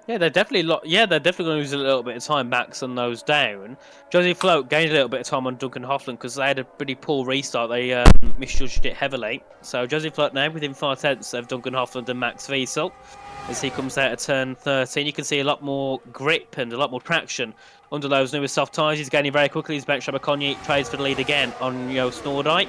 Yeah, they're definitely going to lose a little bit of time. Max and those down. Josie Float gained a little bit of time on Duncan Hoffman because they had a pretty poor restart. They misjudged it heavily. So Josie Float now within 5 tenths of Duncan Hoffman and Max Wiesel. As he comes out of turn 13, you can see a lot more grip and a lot more traction under those newer soft tyres. He's gaining very quickly. His Bench Abercrombie trades for the lead again on Jos Nordijk.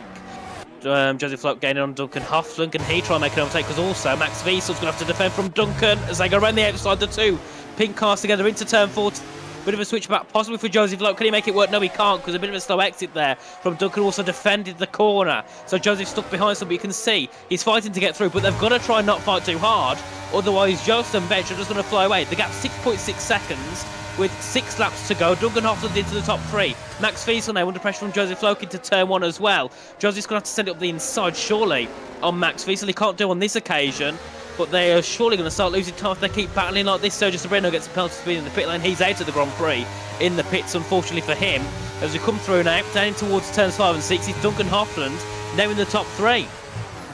Joseph Float gaining on Duncan Hoffman. Can he try and make an overtake? Because also Max Wiesel's going to have to defend from Duncan as they go around the outside. The two pink cars together into turn 14. Bit of a switch back possibly for Joseph Float. Can he make it work? No, he can't, because a bit of a slow exit there from Duncan. Also defended the corner. So Joseph stuck behind somebody. You can see he's fighting to get through, but they've got to try and not fight too hard. Otherwise, Joseph and Bench are just going to fly away. The gap's 6.6 seconds. With 6 laps to go. Duncan Hoffman into the top 3. Max Wiesel now under pressure from Joseph Float into turn 1 as well. Joseph's going to have to send it up the inside, surely, on Max Wiesel. He can't do on this occasion, but they are surely going to start losing time if they keep battling like this. Sergio Sobrino gets a penalty speed in the pit lane. He's out of the Grand Prix in the pits, unfortunately for him. As we come through now, down towards turns 5 and 6, it's Duncan Hoffman now in the top 3.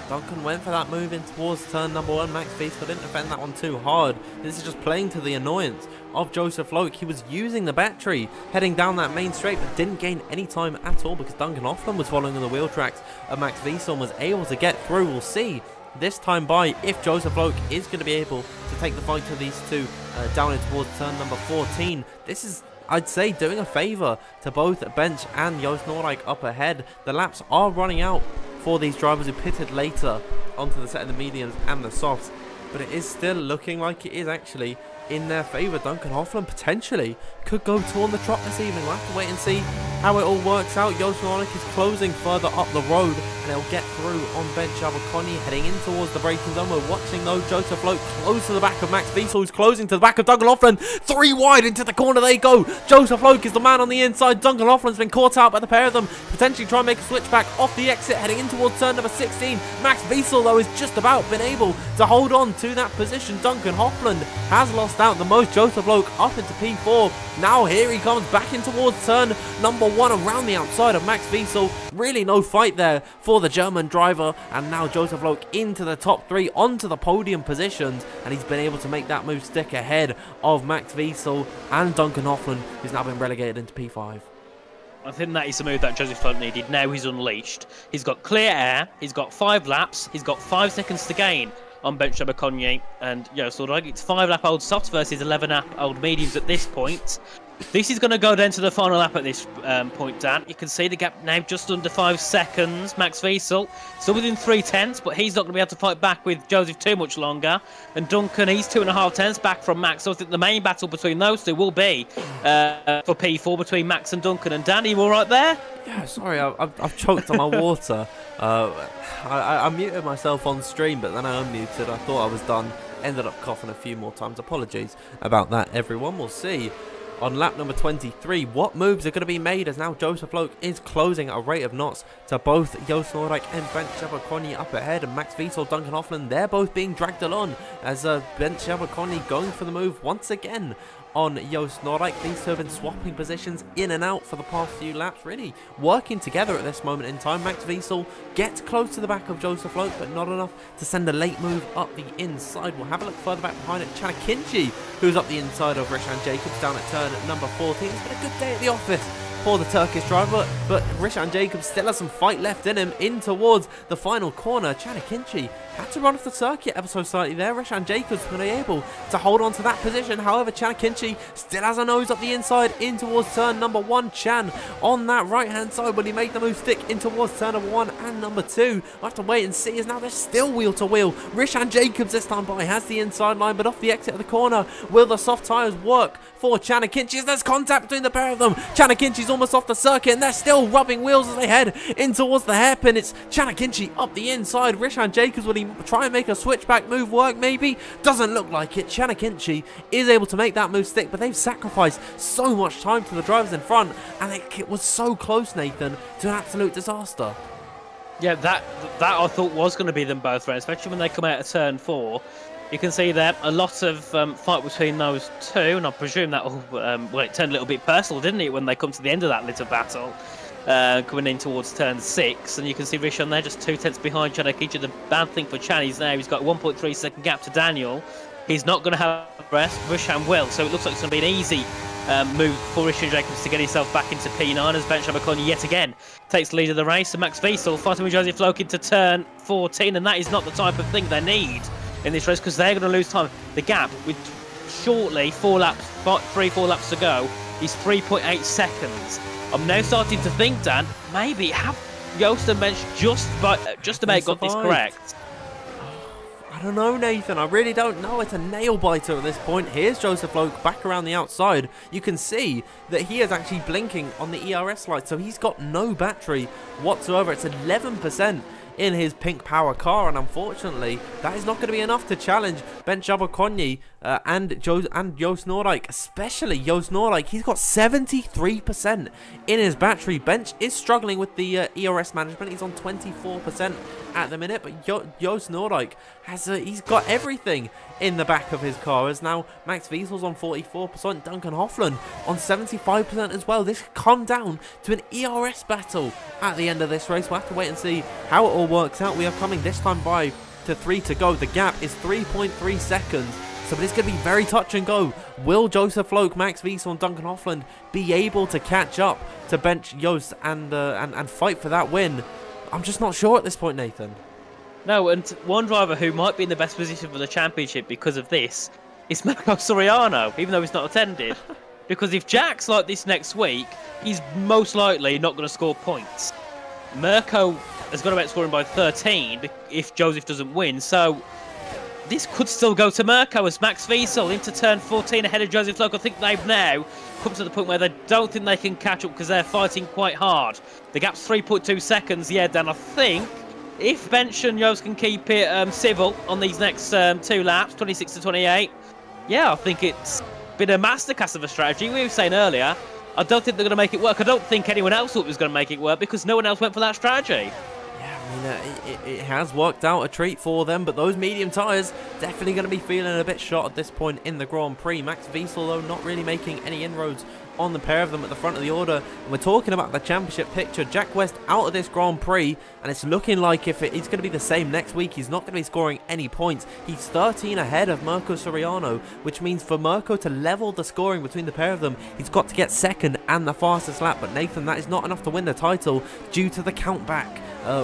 Duncan went for that move in towards turn number 1. Max Wiesel didn't defend that one too hard. This is just playing to the annoyance of Joseph Float. He was using the battery heading down that main straight, but didn't gain any time at all because Duncan Hoffman was following on the wheel tracks and Max Wiesel and was able to get through. We'll see this time by if Joseph Float is going to be able to take the fight to these two down in towards turn number 14. This is, I'd say, doing a favour to both Bench and Jos Nordijk up ahead. The laps are running out for these drivers who pitted later onto the set of the mediums and the softs, but it is still looking like it is actually in their favour. Duncan Hoffman potentially could go 2 on the trot this evening. We'll have to wait and see how it all works out. Jos Nordijk is closing further up the road and he'll get through on bench. Abercrombie heading in towards the braking zone. We're watching though Joseph Loke close to the back of Max Wiesel, who's closing to the back of Duncan Hoffland. 3 wide into the corner they go. Joseph Loke is the man on the inside. Duncan Hoffland's been caught out by the pair of them. Potentially try and make a switch back off the exit, heading in towards turn number 16. Max Wiesel though is just about been able to hold on to that position. Duncan Hoffland has lost out the most. Joseph Loke up into P4. Now here he comes back in towards turn number 1 around the outside of Max Wiesel. Really no fight there for the German driver, and now Joseph Loke into the top 3 onto the podium positions, and he's been able to make that move stick ahead of Max Wiesel and Duncan Hoffland, who's now been relegated into P5. I think that is the move that Joseph Loke needed. Now he's unleashed. He's got clear air, he's got 5 laps, he's got 5 seconds to gain on bench Abercrombie, and it's 5-lap-old softs versus 11-lap-old mediums at this point. This is going to go down to the final lap at this point, Dan. You can see the gap now just under 5 seconds. Max Wiesel still within 3/10, but he's not going to be able to fight back with Joseph too much longer. And Duncan, he's 2.5 back from Max. So I think the main battle between those two will be for P4 between Max and Duncan. And Dan, are you all right there? Yeah, sorry, I've choked on my water. I muted myself on stream, but then I unmuted. I thought I was done. Ended up coughing a few more times. Apologies about that, everyone. We'll see on lap number 23 what moves are going to be made, as now Joseph Loke is closing at a rate of knots to both Joost Noordijk and bench Abercrombie up ahead, and Max Wiesel, Duncan Hoffland, they're both being dragged along as bench Abercrombie going for the move once again on Joost Noordijk. These two have been swapping positions in and out for the past few laps, really working together at this moment in time. Max Wiesel gets close to the back of Joseph Loke, but not enough to send a late move up the inside. We'll have a look further back behind it. Chanakinchi, who's up the inside of Rishan Jacobs down at turn number 14. It's been a good day at the office for the Turkish driver, but Rishan Jacobs still has some fight left in him in towards the final corner. Chanakinchi had to run off the circuit ever so slightly there. Rishan Jacobs going to be able to hold on to that position. However, Chanakinchi still has a nose up the inside in towards turn number 1. Chan on that right hand side when he made the move stick in towards turn number 1 and number 2. We'll have to wait and see, as now they're still wheel to wheel. Rishan Jacobs this time by has the inside line, but off the exit of the corner. Will the soft tyres work for Chanakinchi? There's contact between the pair of them. Chanakinchi's almost off the circuit, and they're still rubbing wheels as they head in towards the hairpin. It's Chanakinchi up the inside. Rishan Jacobs, will he try and make a switchback move work? Maybe. Doesn't look like it. Chanakinchi is able to make that move stick, but they've sacrificed so much time to the drivers in front, and it was so close, Nathan, to an absolute disaster. Yeah, that I thought was going to be them both, right? Especially when they come out of turn 4. You can see there a lot of fight between those two, and I presume that it turned a little bit personal, didn't it, when they come to the end of that little battle, coming in towards turn 6. And you can see Rishan there just 2/10 behind Chanakinchi. The bad thing for Chan is now he's got a 1.3 second gap to Daniel. He's not going to have rest. Rishan will, so it looks like it's going to be an easy move for Rishan Jacobs to get himself back into P9 as bench Abercrombie yet again takes the lead of the race. And Max Wiesel fighting with Joseph Loke into turn 14, and that is not the type of thing they need in this race, because they're going to lose time. The gap with shortly 4 laps to go is 3.8 seconds. I'm now starting to think, Dan, maybe have Joost and bench just about got this correct. I don't know, Nathan. I really don't know. It's a nail biter at this point. Here's Joseph Loke back around the outside. You can see that he is actually blinking on the ERS light, so he's got no battery whatsoever. It's 11% in his pink power car, and unfortunately that is not going to be enough to challenge bench Abercrombie and Joost Noordijk, especially Joost Noordijk. He's got 73% in his battery. Bench is struggling with the ERS management. He's on 24% at the minute, but Joost Noordijk he's got everything in the back of his car, as now Max Wiesel's on 44%, Duncan Hoffland on 75% as well. This could come down to an ERS battle at the end of this race. We'll have to wait and see how it all works out. We are coming this time by to 3 to go. The gap is 3.3 seconds, so it's going to be very touch and go. Will Joseph Loke, Max Wiesel and Duncan Hoffland be able to catch up to bench Joost and fight for that win? I'm just not sure at this point, Nathan. No, and one driver who might be in the best position for the championship because of this is Mirko Soriano, even though he's not attended. Because if Jack's like this next week, he's most likely not going to score points. Mirko has got about scoring by 13 if Joseph doesn't win. So this could still go to Mirko as Max Wiesel into turn 14 ahead of Joseph Loke. I think they've now come to the point where they don't think they can catch up because they're fighting quite hard. The gap's 3.2 seconds. Yeah, Dan, I think if Bench and Joost can keep it civil on these next 2 laps, 26 to 28, yeah, I think it's been a masterclass of a strategy. We were saying earlier, I don't think they're going to make it work. I don't think anyone else thought it was going to make it work because no one else went for that strategy. It has worked out a treat for them, but those medium tyres definitely going to be feeling a bit shot at this point in the Grand Prix. Max Wiesel, though, not really making any inroads on the pair of them at the front of the order. And we're talking about the championship picture. Jack West out of this Grand Prix, and it's looking like if it's going to be the same next week, he's not going to be scoring any points. He's 13 ahead of Mirko Soriano, which means for Mirko to level the scoring between the pair of them, he's got to get second and the fastest lap. But Nathan, that is not enough to win the title due to the countback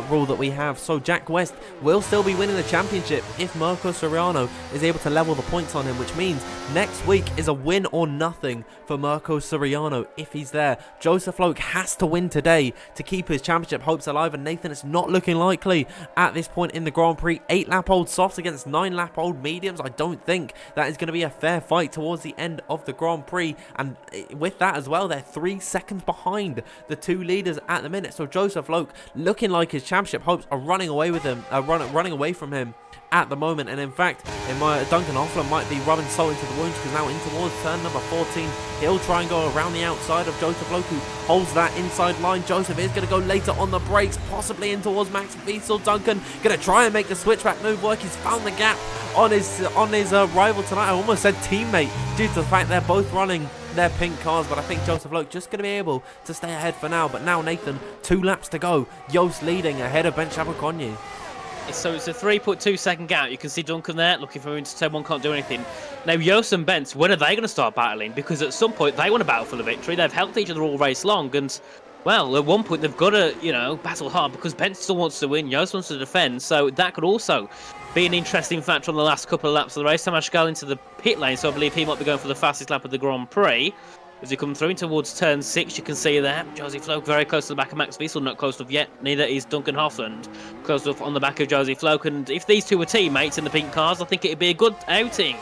rule that we have. So Jack West will still be winning the championship if Mirko Soriano is able to level the points on him, which means next week is a win or nothing for Mirko Soriano if he's there. Joseph Loke has to win today to keep his championship hopes alive, and Nathan, it's not looking likely at this point in the Grand Prix. 8-lap-old softs against 9-lap-old mediums. I don't think that is going to be a fair fight towards the end of the Grand Prix, and with that as well, they're 3 seconds behind the 2 leaders at the minute. So Joseph Loke looking like his championship hopes are running away with him, running away from him at the moment. And in fact, Duncan Hoffler might be rubbing salt into the wounds, because now in towards turn number 14, he'll try and go around the outside of Joseph Loke, who holds that inside line. Joseph is going to go later on the brakes, possibly in towards Max Wiesel. Duncan going to try and make the switchback move work. He's found the gap on his rival tonight. I almost said teammate, due to the fact they're both running their pink cars, but I think Joseph Loke just going to be able to stay ahead for now. But now, Nathan, 2 laps to go. Joost leading ahead of Ben Chabaconyi. So it's a 3.2 second gap. You can see Duncan there looking for him into turn 1, can't do anything. Now Joost and Bent, when are they going to start battling? Because at some point they want to battle for the victory. They've helped each other all race long, and well, at one point they've got to, battle hard, because Bent still wants to win, Joost wants to defend. So that could also be an interesting factor on the last couple of laps of the race. Tomasz Gal into the pit lane, so I believe he might be going for the fastest lap of the Grand Prix. As you come through towards turn 6, you can see there, Joseph Loke very close to the back of Max Wiesel, not close enough yet. Neither is Duncan Hoffland close enough on the back of Joseph Loke. And if these two were teammates in the pink cars, I think it'd be a good outing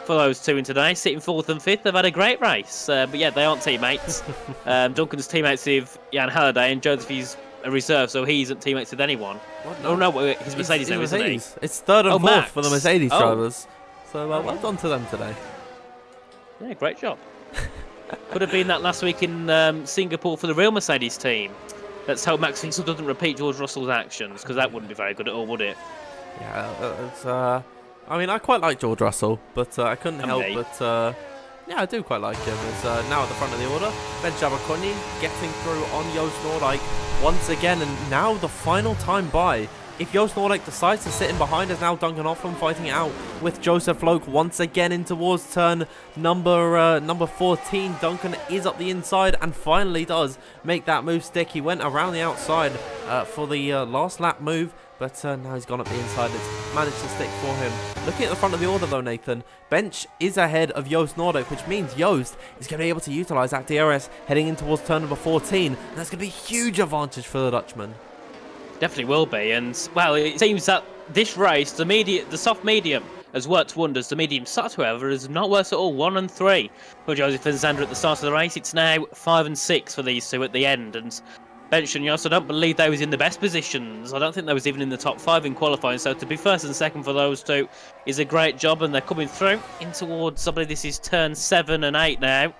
for those two in today, sitting 4th and 5th. They've had a great race, but yeah, they aren't teammates. Duncan's teammates with Jan Halliday, and Joseph is a reserve, so he isn't teammates with anyone. What? Oh no, his Mercedes now, isn't he? It's 3rd and 4th Max. for the Mercedes drivers. So well done to them today. Yeah, great job. Could have been that last week in Singapore for the real Mercedes team. Let's hope Max Wiesel doesn't repeat George Russell's actions, because that wouldn't be very good at all, would it? Yeah, I mean, I quite like George Russell, but I couldn't help but... yeah, I do quite like him. As now at the front of the order, Ben Chabaconyi getting through on Joost Noordijk once again, and now the final time by. If Joost Noordijk decides to sit in behind, as now Duncan Hoffman fighting it out with Joseph Loke once again in towards turn number 14. Duncan is up the inside and finally does make that move stick. He went around the outside for the last lap move, but now he's gone up the inside. It's managed to stick for him. Looking at the front of the order though, Nathan, Bench is ahead of Joost Noordijk, which means Joost is going to be able to utilise that DRS heading in towards turn number 14. And that's going to be a huge advantage for the Dutchman. Definitely will be, and well, it seems that this race, the soft medium has worked wonders. The medium soft, however, has not worked at all. 1 and 3 for Joseph and Zander at the start of the race. It's now 5 and 6 for these two at the end, and Bench and Joost, I don't believe they was in the best positions. I don't think they was even in the top 5 in qualifying, so to be 1st and 2nd for those two is a great job, and they're coming through in towards, I believe this is turn 7 and 8 now.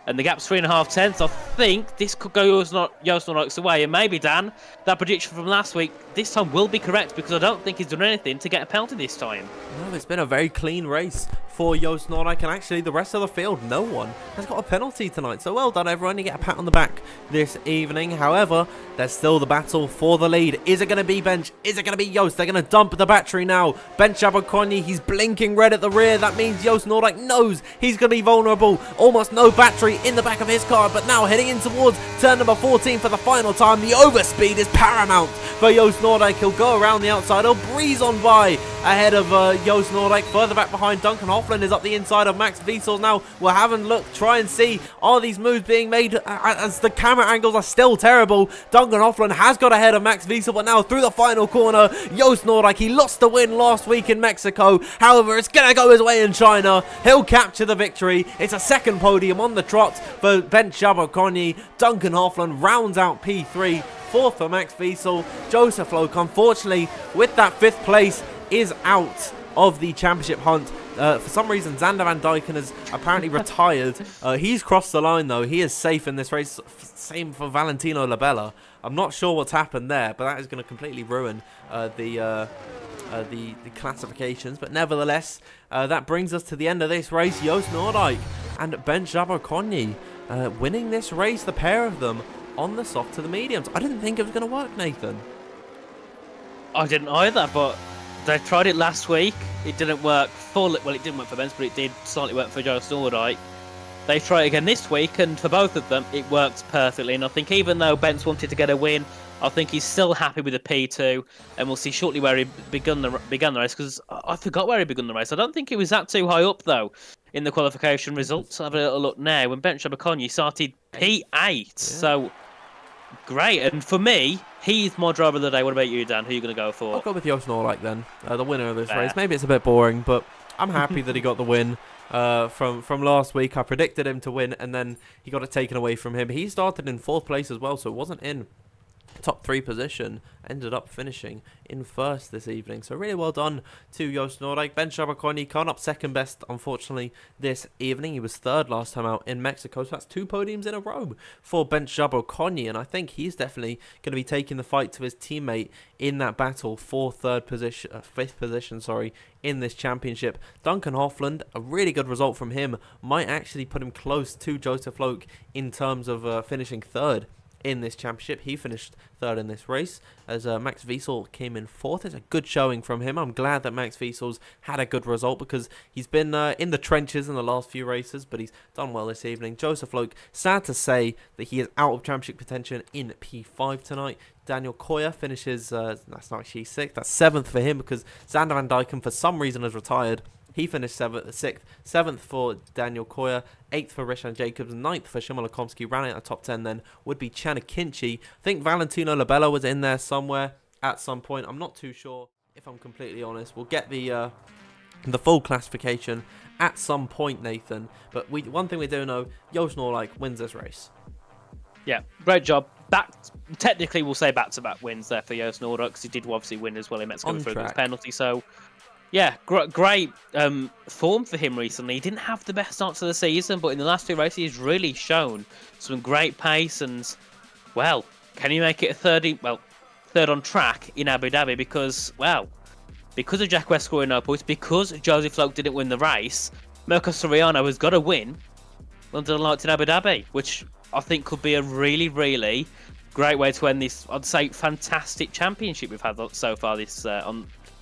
And the gap's 3.5 tenths. I think this could go Joost Noordijk's away. And maybe, Dan, that prediction from last week, this time will be correct, because I don't think he's done anything to get a penalty this time. No, it's been a very clean race for Joost Noordijk, and actually the rest of the field, no one has got a penalty tonight. So well done, everyone. You get a pat on the back this evening. However, there's still the battle for the lead. Is it going to be Bench? Is it going to be Joost? They're going to dump the battery now. Ben Chabaconyi, he's blinking red at the rear. That means Joost Noordijk knows he's going to be vulnerable. Almost no battery in the back of his car, but now heading in towards turn number 14 for the final time. The overspeed is paramount for Joost Noordijk. He'll go around the outside. He'll breeze on by ahead of Joost Noordijk. Further back behind, Duncan Hoffland is up the inside of Max Wiesel. Now, we'll have a look, try and see, are these moves being made as the camera angles are still terrible. Duncan Hoffland has got ahead of Max Wiesel, but now through the final corner, Joost Noordijk, he lost the win last week in Mexico. However, it's going to go his way in China. He'll capture the victory. It's a second podium on the trot for Ben Jabberconny. Duncan Hoffland rounds out P3. Fourth for Max Wiesel. Joseph Loke, unfortunately, with that fifth place, is out of the championship hunt. For some reason, Xander Van Dyken has apparently retired. He's crossed the line, though. He is safe in this race. Same for Valentino Labella. I'm not sure what's happened there, but that is going to completely ruin the classifications. But nevertheless, that brings us to the end of this race. Joost Noordijk and Ben Jabberconny winning this race, the pair of them, on the soft to the mediums. I didn't think it was going to work, Nathan. I didn't either, but they tried it last week. It didn't work fully. Well, it didn't work for Benz, but it did slightly work for Joost Noordijk. They try it again this week, and for both of them, it worked perfectly. And I think even though Benz wanted to get a win, I think he's still happy with the P2, and we'll see shortly where he began the race, because I forgot where he began the race. I don't think he was that too high up, though, in the qualification results. Have a little look now. When Ben Jabberconny started P8, yeah. So great. And for me, he's my driver of the day. What about you, Dan? Who are you going to go for? I'll go with Joost Noordijk then, the winner of this race. Maybe it's a bit boring, but I'm happy that he got the win. From last week, I predicted him to win, and then he got it taken away from him. He started in 4th place as well, so it wasn't in top 3 position. Ended up finishing in 1st this evening. So really well done to Joost Noordijk. Ben Jabberconny came up 2nd best, unfortunately, this evening. He was 3rd last time out in Mexico. So that's 2 podiums in a row for Ben Jabberconny. And I think he's definitely going to be taking the fight to his teammate in that battle for 5th position, in this championship. Duncan Hoffland, a really good result from him, might actually put him close to Joseph Loke in terms of finishing 3rd in this championship. He finished 3rd in this race, as Max Wiesel came in 4th. It's a good showing from him. I'm glad that Max Wiesel's had a good result, because he's been in the trenches in the last few races, but he's done well this evening. Joseph Loke, sad to say that he is out of championship contention in P5 tonight. Daniel Koya finishes, that's not actually 6th, that's 7th for him, because Xander Van Dyken for some reason has retired. He finished 6th, 7th for Daniel Koya, 8th for Rishan Jacobs, 9th for Shimon Lakomsky. Rounding out the top 10 then would be Chanakinchi. I think Valentino Labella was in there somewhere at some point. I'm not too sure, if I'm completely honest. We'll get the full classification at some point, Nathan. But one thing we do know, Joost Noordijk wins this race. Yeah, great job. Technically, we'll say back-to-back wins there for Joost Noordijk, because he did obviously win as well in Mexico through his penalty. So yeah, great form for him recently. He didn't have the best start to the season, but in the last 2 races, he's really shown some great pace. And, well, can he make it a third on track in Abu Dhabi? Because of Jack West scoring no points, because Joseph Loke didn't win the race, Mirko Soriano has got to win under the lights in Abu Dhabi, which I think could be a really, really great way to end this, I'd say, fantastic championship we've had so far this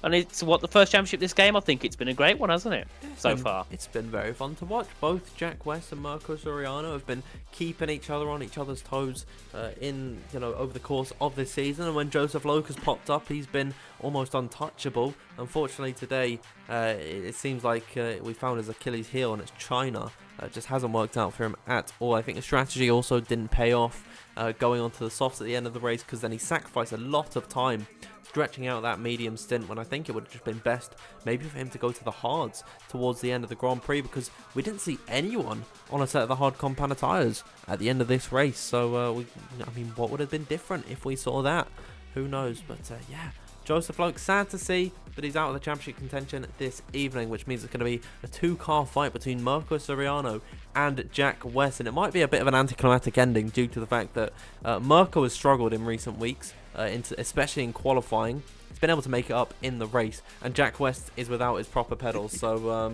and it's the first championship this game. I think it's been a great one, hasn't it, so far? It's been very fun to watch. Both Jack West and Mirko Soriano have been keeping each other on each other's toes over the course of this season. And when Joseph Loke has popped up, he's been almost untouchable. Unfortunately, today it seems like we found his Achilles heel, and it's China. It just hasn't worked out for him at all. I think the strategy also didn't pay off going onto the softs at the end of the race, because then he sacrificed a lot of time stretching out that medium stint, when I think it would have just been best maybe for him to go to the hards towards the end of the Grand Prix, because we didn't see anyone on a set of the hard compound tyres at the end of this race. So what would have been different if we saw that? Who knows? But yeah, Joseph Loke, sad to see that he's out of the championship contention this evening, which means it's going to be a 2-car fight between Mirko Soriano and Jack West, and it might be a bit of an anticlimactic ending due to the fact that Mirko has struggled in recent weeks, especially in qualifying. He's been able to make it up in the race, and Jack West is without his proper pedals, so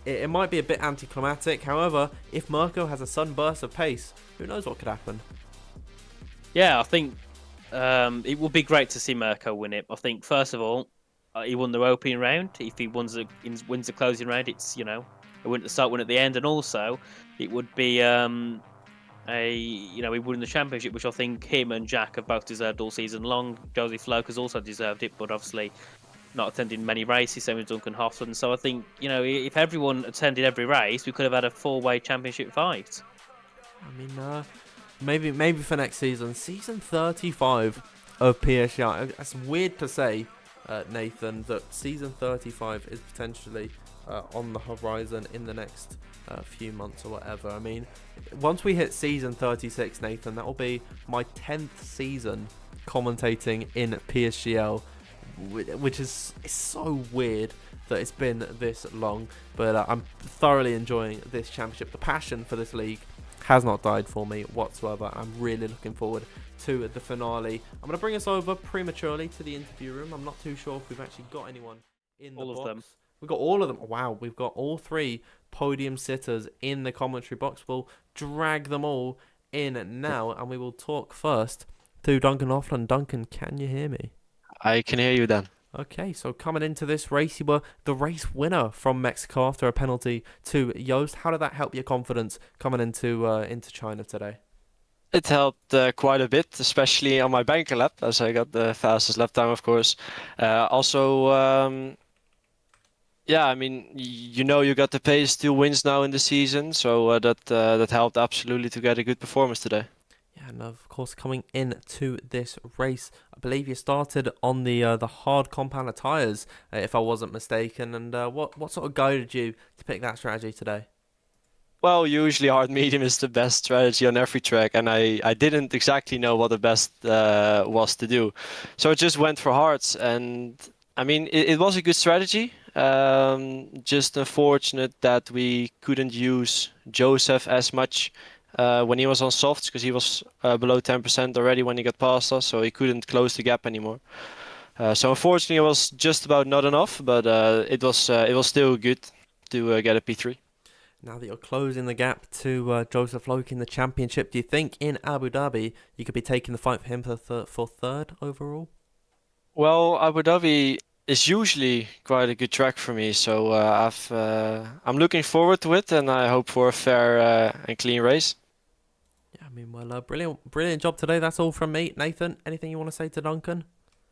it might be a bit anticlimactic. However, if Mirko has a sudden burst of pace, who knows what could happen? Yeah, I think it would be great to see Mirko win it. I think, first of all, he won the opening round. If he wins the closing round, it's, a win at the start, win at the end. And also, it would be he won the championship, which I think him and Jack have both deserved all season long. Josie Floke has also deserved it, but obviously not attending many races, same with Duncan Hoffman. So I think, if everyone attended every race, we could have had a four-way championship fight. I mean, maybe for next season 35 of PSGL. It's weird to say, Nathan, that season 35 is potentially on the horizon in the next few months or whatever. I mean, once we hit season 36, Nathan, that will be my 10th season commentating in PSGL, which is so weird that it's been this long. But I'm thoroughly enjoying this championship. The passion for this league has not died for me whatsoever. I'm really looking forward to the finale. I'm going to bring us over prematurely to the interview room. I'm not too sure if we've actually got anyone in the box. All of them. We've got all of them. Wow, we've got all three podium sitters in the commentary box. We'll drag them all in now, and we will talk first to Duncan Hoffman. Duncan, can you hear me? I can hear you, Dan. Okay, so coming into this race, you were the race winner from Mexico after a penalty to Joost. How did that help your confidence coming into China today? It helped quite a bit, especially on my banker lap, as I got the fastest lap time, of course. Yeah, I mean, you got the pace 2 wins now in the season, so that helped absolutely to get a good performance today. Yeah, and of course, coming into this race, I believe you started on the hard compounder tyres, if I wasn't mistaken. And what sort of guided you to pick that strategy today? Well, usually hard medium is the best strategy on every track, and I didn't exactly know what the best was to do, so I just went for hards, and I mean it was a good strategy. Just unfortunate that we couldn't use Joseph as much when he was on softs, because he was below 10% already when he got past us, so he couldn't close the gap anymore. So unfortunately, it was just about not enough, but it was still good to get a P3. Now that you're closing the gap to Joseph Loke in the championship, do you think in Abu Dhabi you could be taking the fight for him for third overall? Well, Abu Dhabi is usually quite a good track for me, so I'm looking forward to it, and I hope for a fair and clean race. Yeah, I mean, well, brilliant job today. That's all from me. Nathan, anything you want to say to Duncan?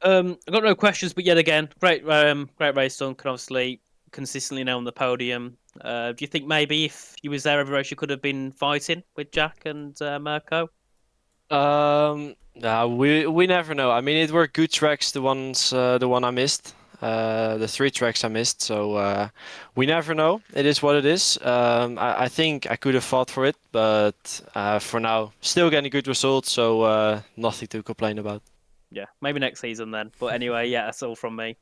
I've got no questions, but yet again, great race, Duncan. Obviously, consistently now on the podium. Do you think maybe if you was there every race, you could have been fighting with Jack and Mirko? No, we never know. I mean, it were good tracks. The one I missed, the 3 tracks I missed. So we never know. It is what it is. I think I could have fought for it, but for now, still getting good results. So nothing to complain about. Yeah, maybe next season then. But anyway, yeah, that's all from me.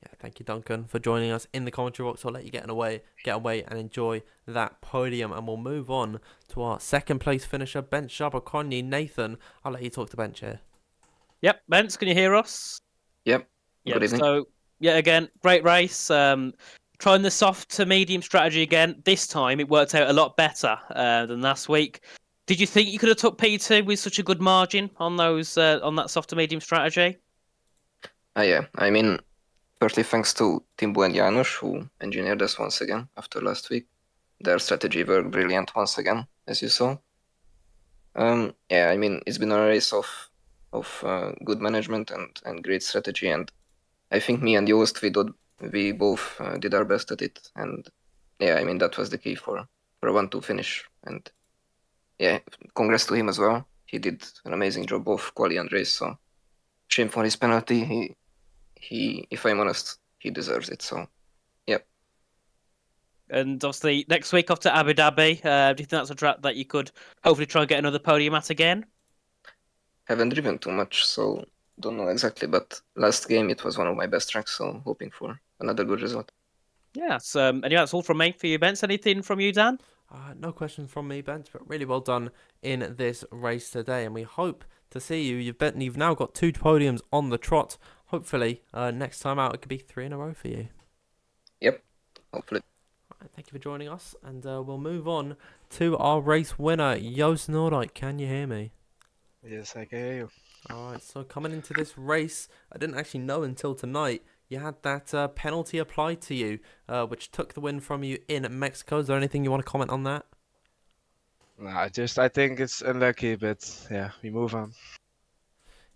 Yeah, thank you, Duncan, for joining us in the commentary box. I'll let you get away and enjoy that podium, and we'll move on to our second place finisher, Bench Shabakoni. Nathan, I'll let you talk to Bench here. Yep, Bench, can you hear us? Yep. Good evening. So, yeah, again, great race. Trying the soft to medium strategy again. This time, it worked out a lot better than last week. Did you think you could have took P2 with such a good margin on those on that soft to medium strategy? Yeah, I mean, firstly, thanks to Timbo and Janusz, who engineered us once again after last week. Their strategy worked brilliant once again, as you saw. Yeah, I mean, it's been a race of good management and great strategy, and I think me and Joost, we both did our best at it, and yeah, I mean, that was the key for a 1-2 finish, and yeah, congrats to him as well. He did an amazing job both quali and race, so shame for his penalty. He, if I'm honest, he deserves it. So, yep. And obviously, next week off to Abu Dhabi. Do you think that's a track that you could hopefully try and get another podium at again? Haven't driven too much, so don't know exactly. But last game, it was one of my best tracks, so hoping for another good result. Yeah, and yeah, that's all from me for you, Benz. Anything from you, Dan? No questions from me, Bench, but really well done in this race today, and we hope to see you. You've now got 2 podiums on the trot. Hopefully, next time out, it could be 3 in a row for you. Yep, hopefully. Right, thank you for joining us, and we'll move on to our race winner, Joost Noordijk. Can you hear me? Yes, I can hear you. All right, so coming into this race, I didn't actually know until tonight, you had that penalty applied to you, which took the win from you in Mexico. Is there anything you want to comment on that? Nah, I think it's unlucky, but yeah, we move on.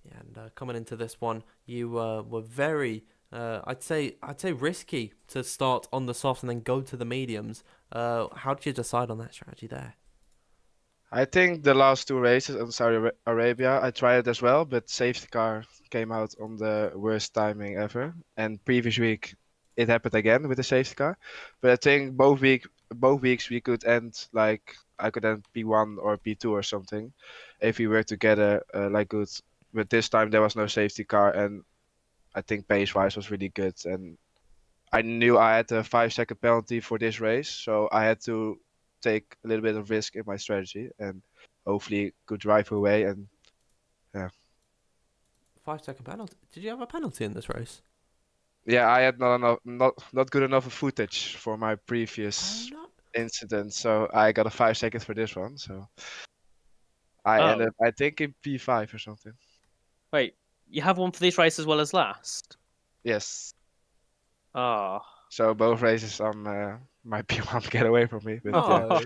Yeah, and coming into this one, you were very, I'd say risky to start on the soft and then go to the mediums. How did you decide on that strategy there? I think the last two races on Arabia, I tried it as well, but safety car came out on the worst timing ever. And previous week, it happened again with the safety car. But I think both weeks we could end like I could end P1 or P2 or something, if we were together like good. But this time there was no safety car, and I think pace-wise was really good. And I knew I had a 5-second penalty for this race, so I had to take a little bit of risk in my strategy and hopefully could drive away. And yeah, 5 second penalty. Did you have a penalty in this race? yeah, I had not good enough of footage for my Oh previous no. incident, so I got a 5 second for this one. So I Oh, ended, I think, in P5 or something. wait, you have one for this race as well as last? Yes. Oh. So both races might be one get away from me, but No.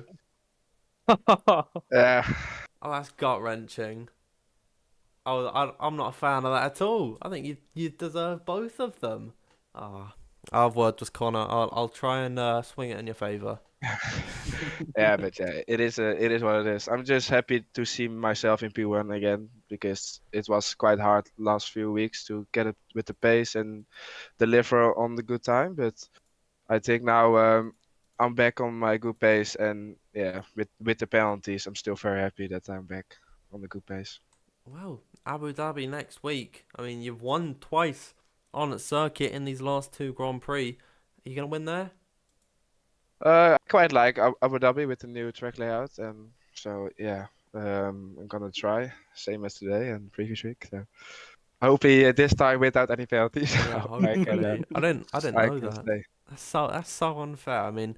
yeah. Oh, that's gut wrenching. Oh, I'm not a fan of that at all. I think you deserve both of them. Ah, I've word with Connor. I'll try and swing it in your favour. Yeah, but yeah, it is what it is. I'm just happy to see myself in P1 again because it was quite hard last few weeks to get it with the pace and deliver on the good time. But I think now I'm back on my good pace, and yeah, with the penalties, I'm still very happy that I'm back on the good pace. Well, Abu Dhabi next week. I mean, you've won twice on a circuit in these last two Grand Prix. Are you gonna win there? I quite like Abu Dhabi with the new track layout, and so yeah, I'm gonna try same as today and previous week. So hopefully this time without any penalties. Yeah, hopefully. I didn't I know can that. stay. That's so unfair. I mean,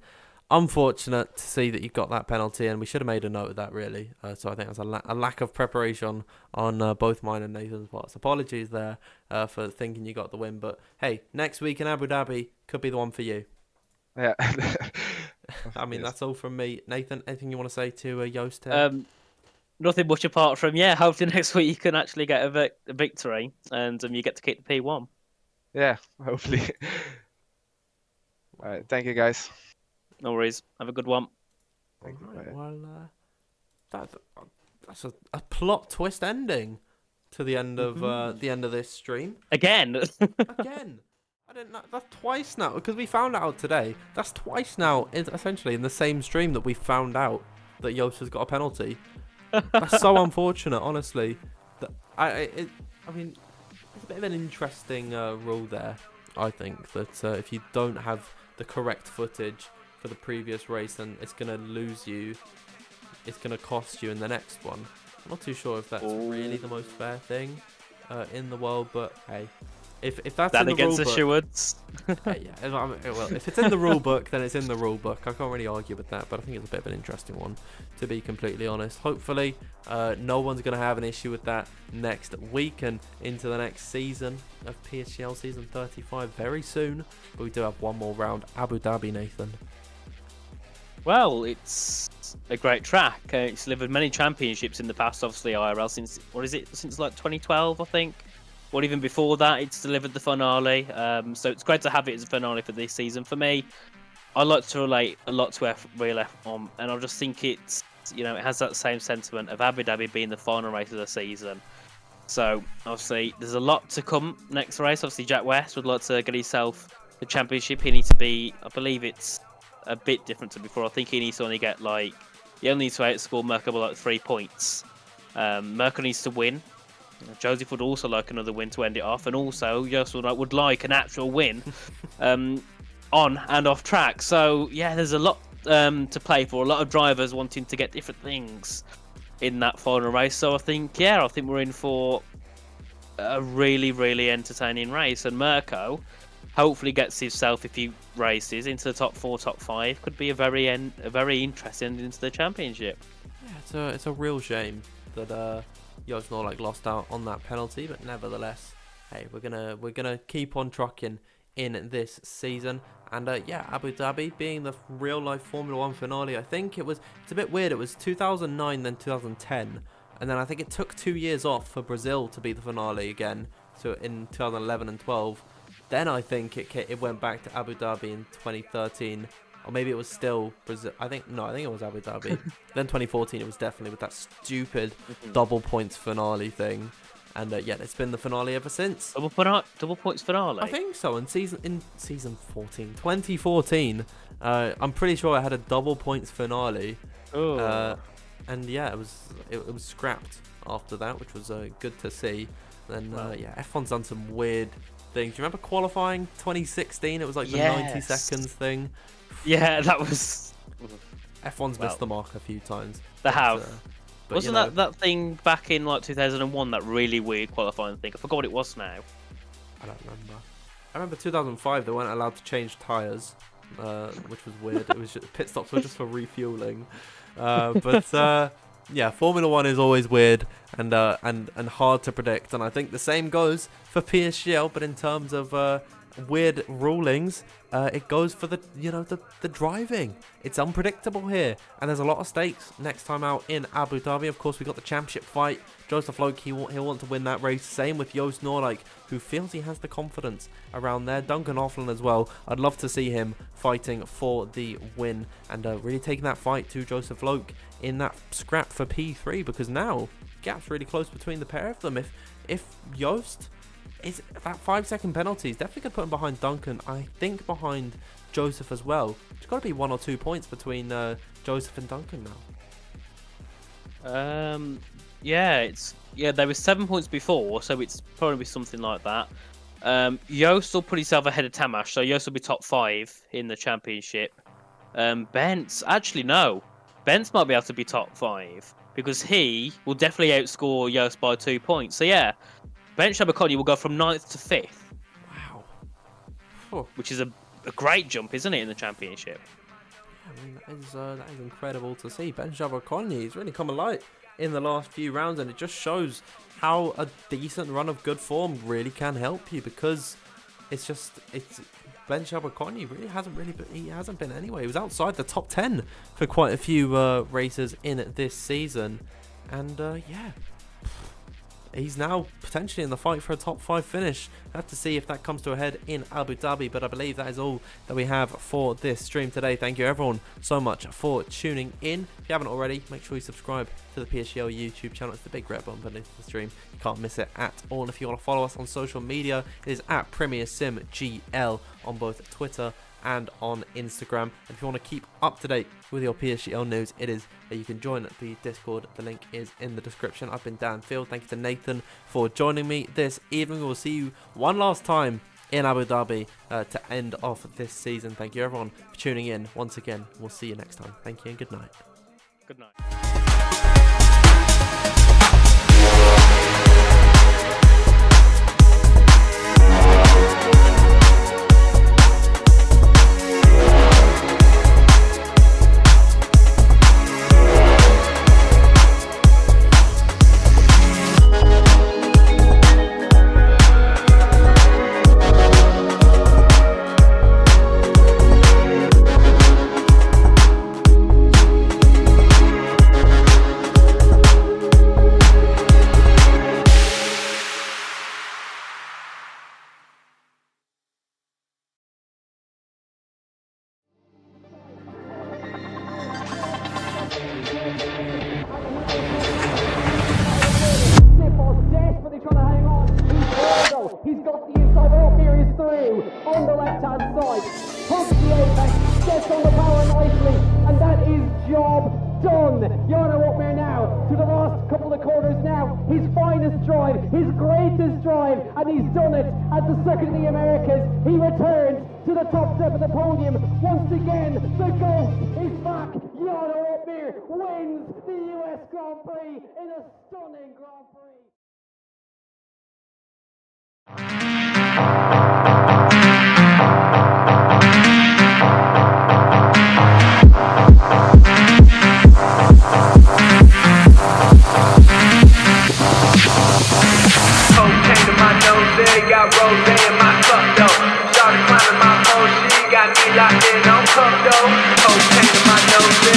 unfortunate to see that you got that penalty, and we should have made a note of that really. So I think that's a lack of preparation on both mine and Nathan's parts. Apologies there for thinking you got the win, but hey, next week in Abu Dhabi could be the one for you. Yeah. I mean, Yes. that's all from me. Nathan, anything you want to say to Joost here? Nothing much apart from hopefully next week you can actually get a victory and you get to keep the P1. Yeah, hopefully. All right, thank you guys. No worries. Have a good one. Thank you. Alright, Bye. well, that's a plot twist ending to the end of this stream. Again. Again, I didn't know. That's twice now because we found out today. That's twice now, essentially in the same stream that we found out that Joost has got a penalty. That's so unfortunate, honestly. That I mean, it's a bit of an interesting rule there. I think that if you don't have the correct footage for the previous race, then it's gonna lose you. It's gonna cost you in the next one. I'm not too sure if that's really the most fair thing in the world, but hey, if that's That in the against rule the book, Stewards. well, if it's in the rule book, then it's in the rule book. I can't really argue with that, but I think it's a bit of an interesting one, to be completely honest. Hopefully, no one's going to have an issue with that next week and into the next season of PSGL season 35 very soon. But we do have one more round. Abu Dhabi, Nathan. Well, it's a great track. It's delivered many championships in the past, obviously IRL since since like 2012, I think. Or even before that, it's delivered the finale. So it's great to have it as a finale for this season. For me, I like to relate a lot to Real F1, and I just think it's, it has that same sentiment of Abu Dhabi being the final race of the season. So obviously, there's a lot to come next race. Obviously, Jack West would like to get himself the championship. He needs to be, I believe it's a bit different to before. I think he needs to only get he only needs to outscore Merkel by 3 points. Merkel needs to win. Joseph would also like another win to end it off, and also Joseph would like an actual win on and off track. So yeah, there's a lot to play for. A lot of drivers wanting to get different things in that final race. So I think we're in for a really, really entertaining race. And Mirko hopefully gets himself, if he races, into the top 4, top 5. Could be a very interesting end into the championship. Yeah, it's a real shame that Joost Noorlek lost out on that penalty, but nevertheless, hey, we're gonna keep on trucking in this season. And yeah, Abu Dhabi being the real-life Formula 1 finale, I think it's a bit weird. It was 2009, then 2010. And then I think it took 2 years off for Brazil to be the finale again. So in 2011 and 12. Then I think it went back to Abu Dhabi in 2013. Or maybe it was still Brazil. I think it was Abu Dhabi. Then 2014, it was definitely with that stupid double points finale thing. And yeah, it's been the finale ever since. Double points finale? I think so. In season 14, 2014, I'm pretty sure I had a double points finale. Oh. And yeah, it was scrapped after that, which was good to see. Then yeah, F1's done some weird things. Do you remember qualifying 2016? It was like the 90 seconds thing. Yeah, that was. F1's missed the mark a few times. They have. But, Wasn't that thing back in like 2001, that really weird qualifying thing? I forgot what it was now. I don't remember. I remember 2005 they weren't allowed to change tyres, which was weird. It was pit stops were just for refueling. But yeah, Formula 1 is always weird and hard to predict. And I think the same goes for PSGL, but in terms of weird rulings, it goes for the driving. It's unpredictable here, and there's a lot of stakes next time out in Abu Dhabi. Of course, we got the championship fight. Joseph Loke, he'll want to win that race. Same with Joost Noordijk, who feels he has the confidence around there. Duncan Hoffman as well. I'd love to see him fighting for the win and really taking that fight to Joseph Loke in that scrap for P3, because now gap's really close between the pair of them. If Joost is that 5-second penalty, is definitely going to put him behind Duncan. I think behind Joseph as well. There's got to be 1 or 2 points between Joseph and Duncan now. Yeah, there was 7 points before, so it's probably something like that. Joost will put himself ahead of Tamash, so Joost will be top 5 in the championship. Bence, actually no, Bence might be able to be top 5 because he will definitely outscore Joost by 2 points. So yeah, Bence Shabakoni will go from 9th to 5th. Wow. Oh. Which is a great jump, isn't it, in the championship? I mean, that is incredible to see. Ben Shabakoni has really come alive in the last few rounds, and it just shows how a decent run of good form really can help you, because it's Ben Shabakoni really hasn't been anywhere. He was outside the top 10 for quite a few races in this season, and yeah, he's now potentially in the fight for a top 5 finish. Have to see if that comes to a head in Abu Dhabi, but I believe that is all that we have for this stream today. Thank you everyone so much for tuning in. If you haven't already, make sure you subscribe to the PSGL YouTube channel. It's the big red button beneath the stream. You can't miss it at all. And if you want to follow us on social media, it is at PremierSimGL on both Twitter and on Instagram. And if you want to keep up to date with your PSGL news, it is that you can join the Discord. The link is in the description. I've been Dan Field. Thank you to Nathan for joining me this evening. We'll see you one last time in Abu Dhabi to end off this season. Thank you everyone for tuning in once again. We'll see you next time. Thank you and good night. Good night. He's got the inside, all here is through, on the left-hand side, hooks the apex, gets on the power nicely, and that is job done. Jarno Opmeer now, to the last couple of corners now, his finest drive, his greatest drive, and he's done it at the Circuit of the Americas. He returns to the top step of the podium. Once again, the ghost is back. Jarno Opmeer wins the US Grand Prix in a stunning Grand Prix. Cocaine to my nose, there you go. got rose in my cup though. Started climbing my pole, she got me locked in on cup though. Cocaine in my nose, yeah,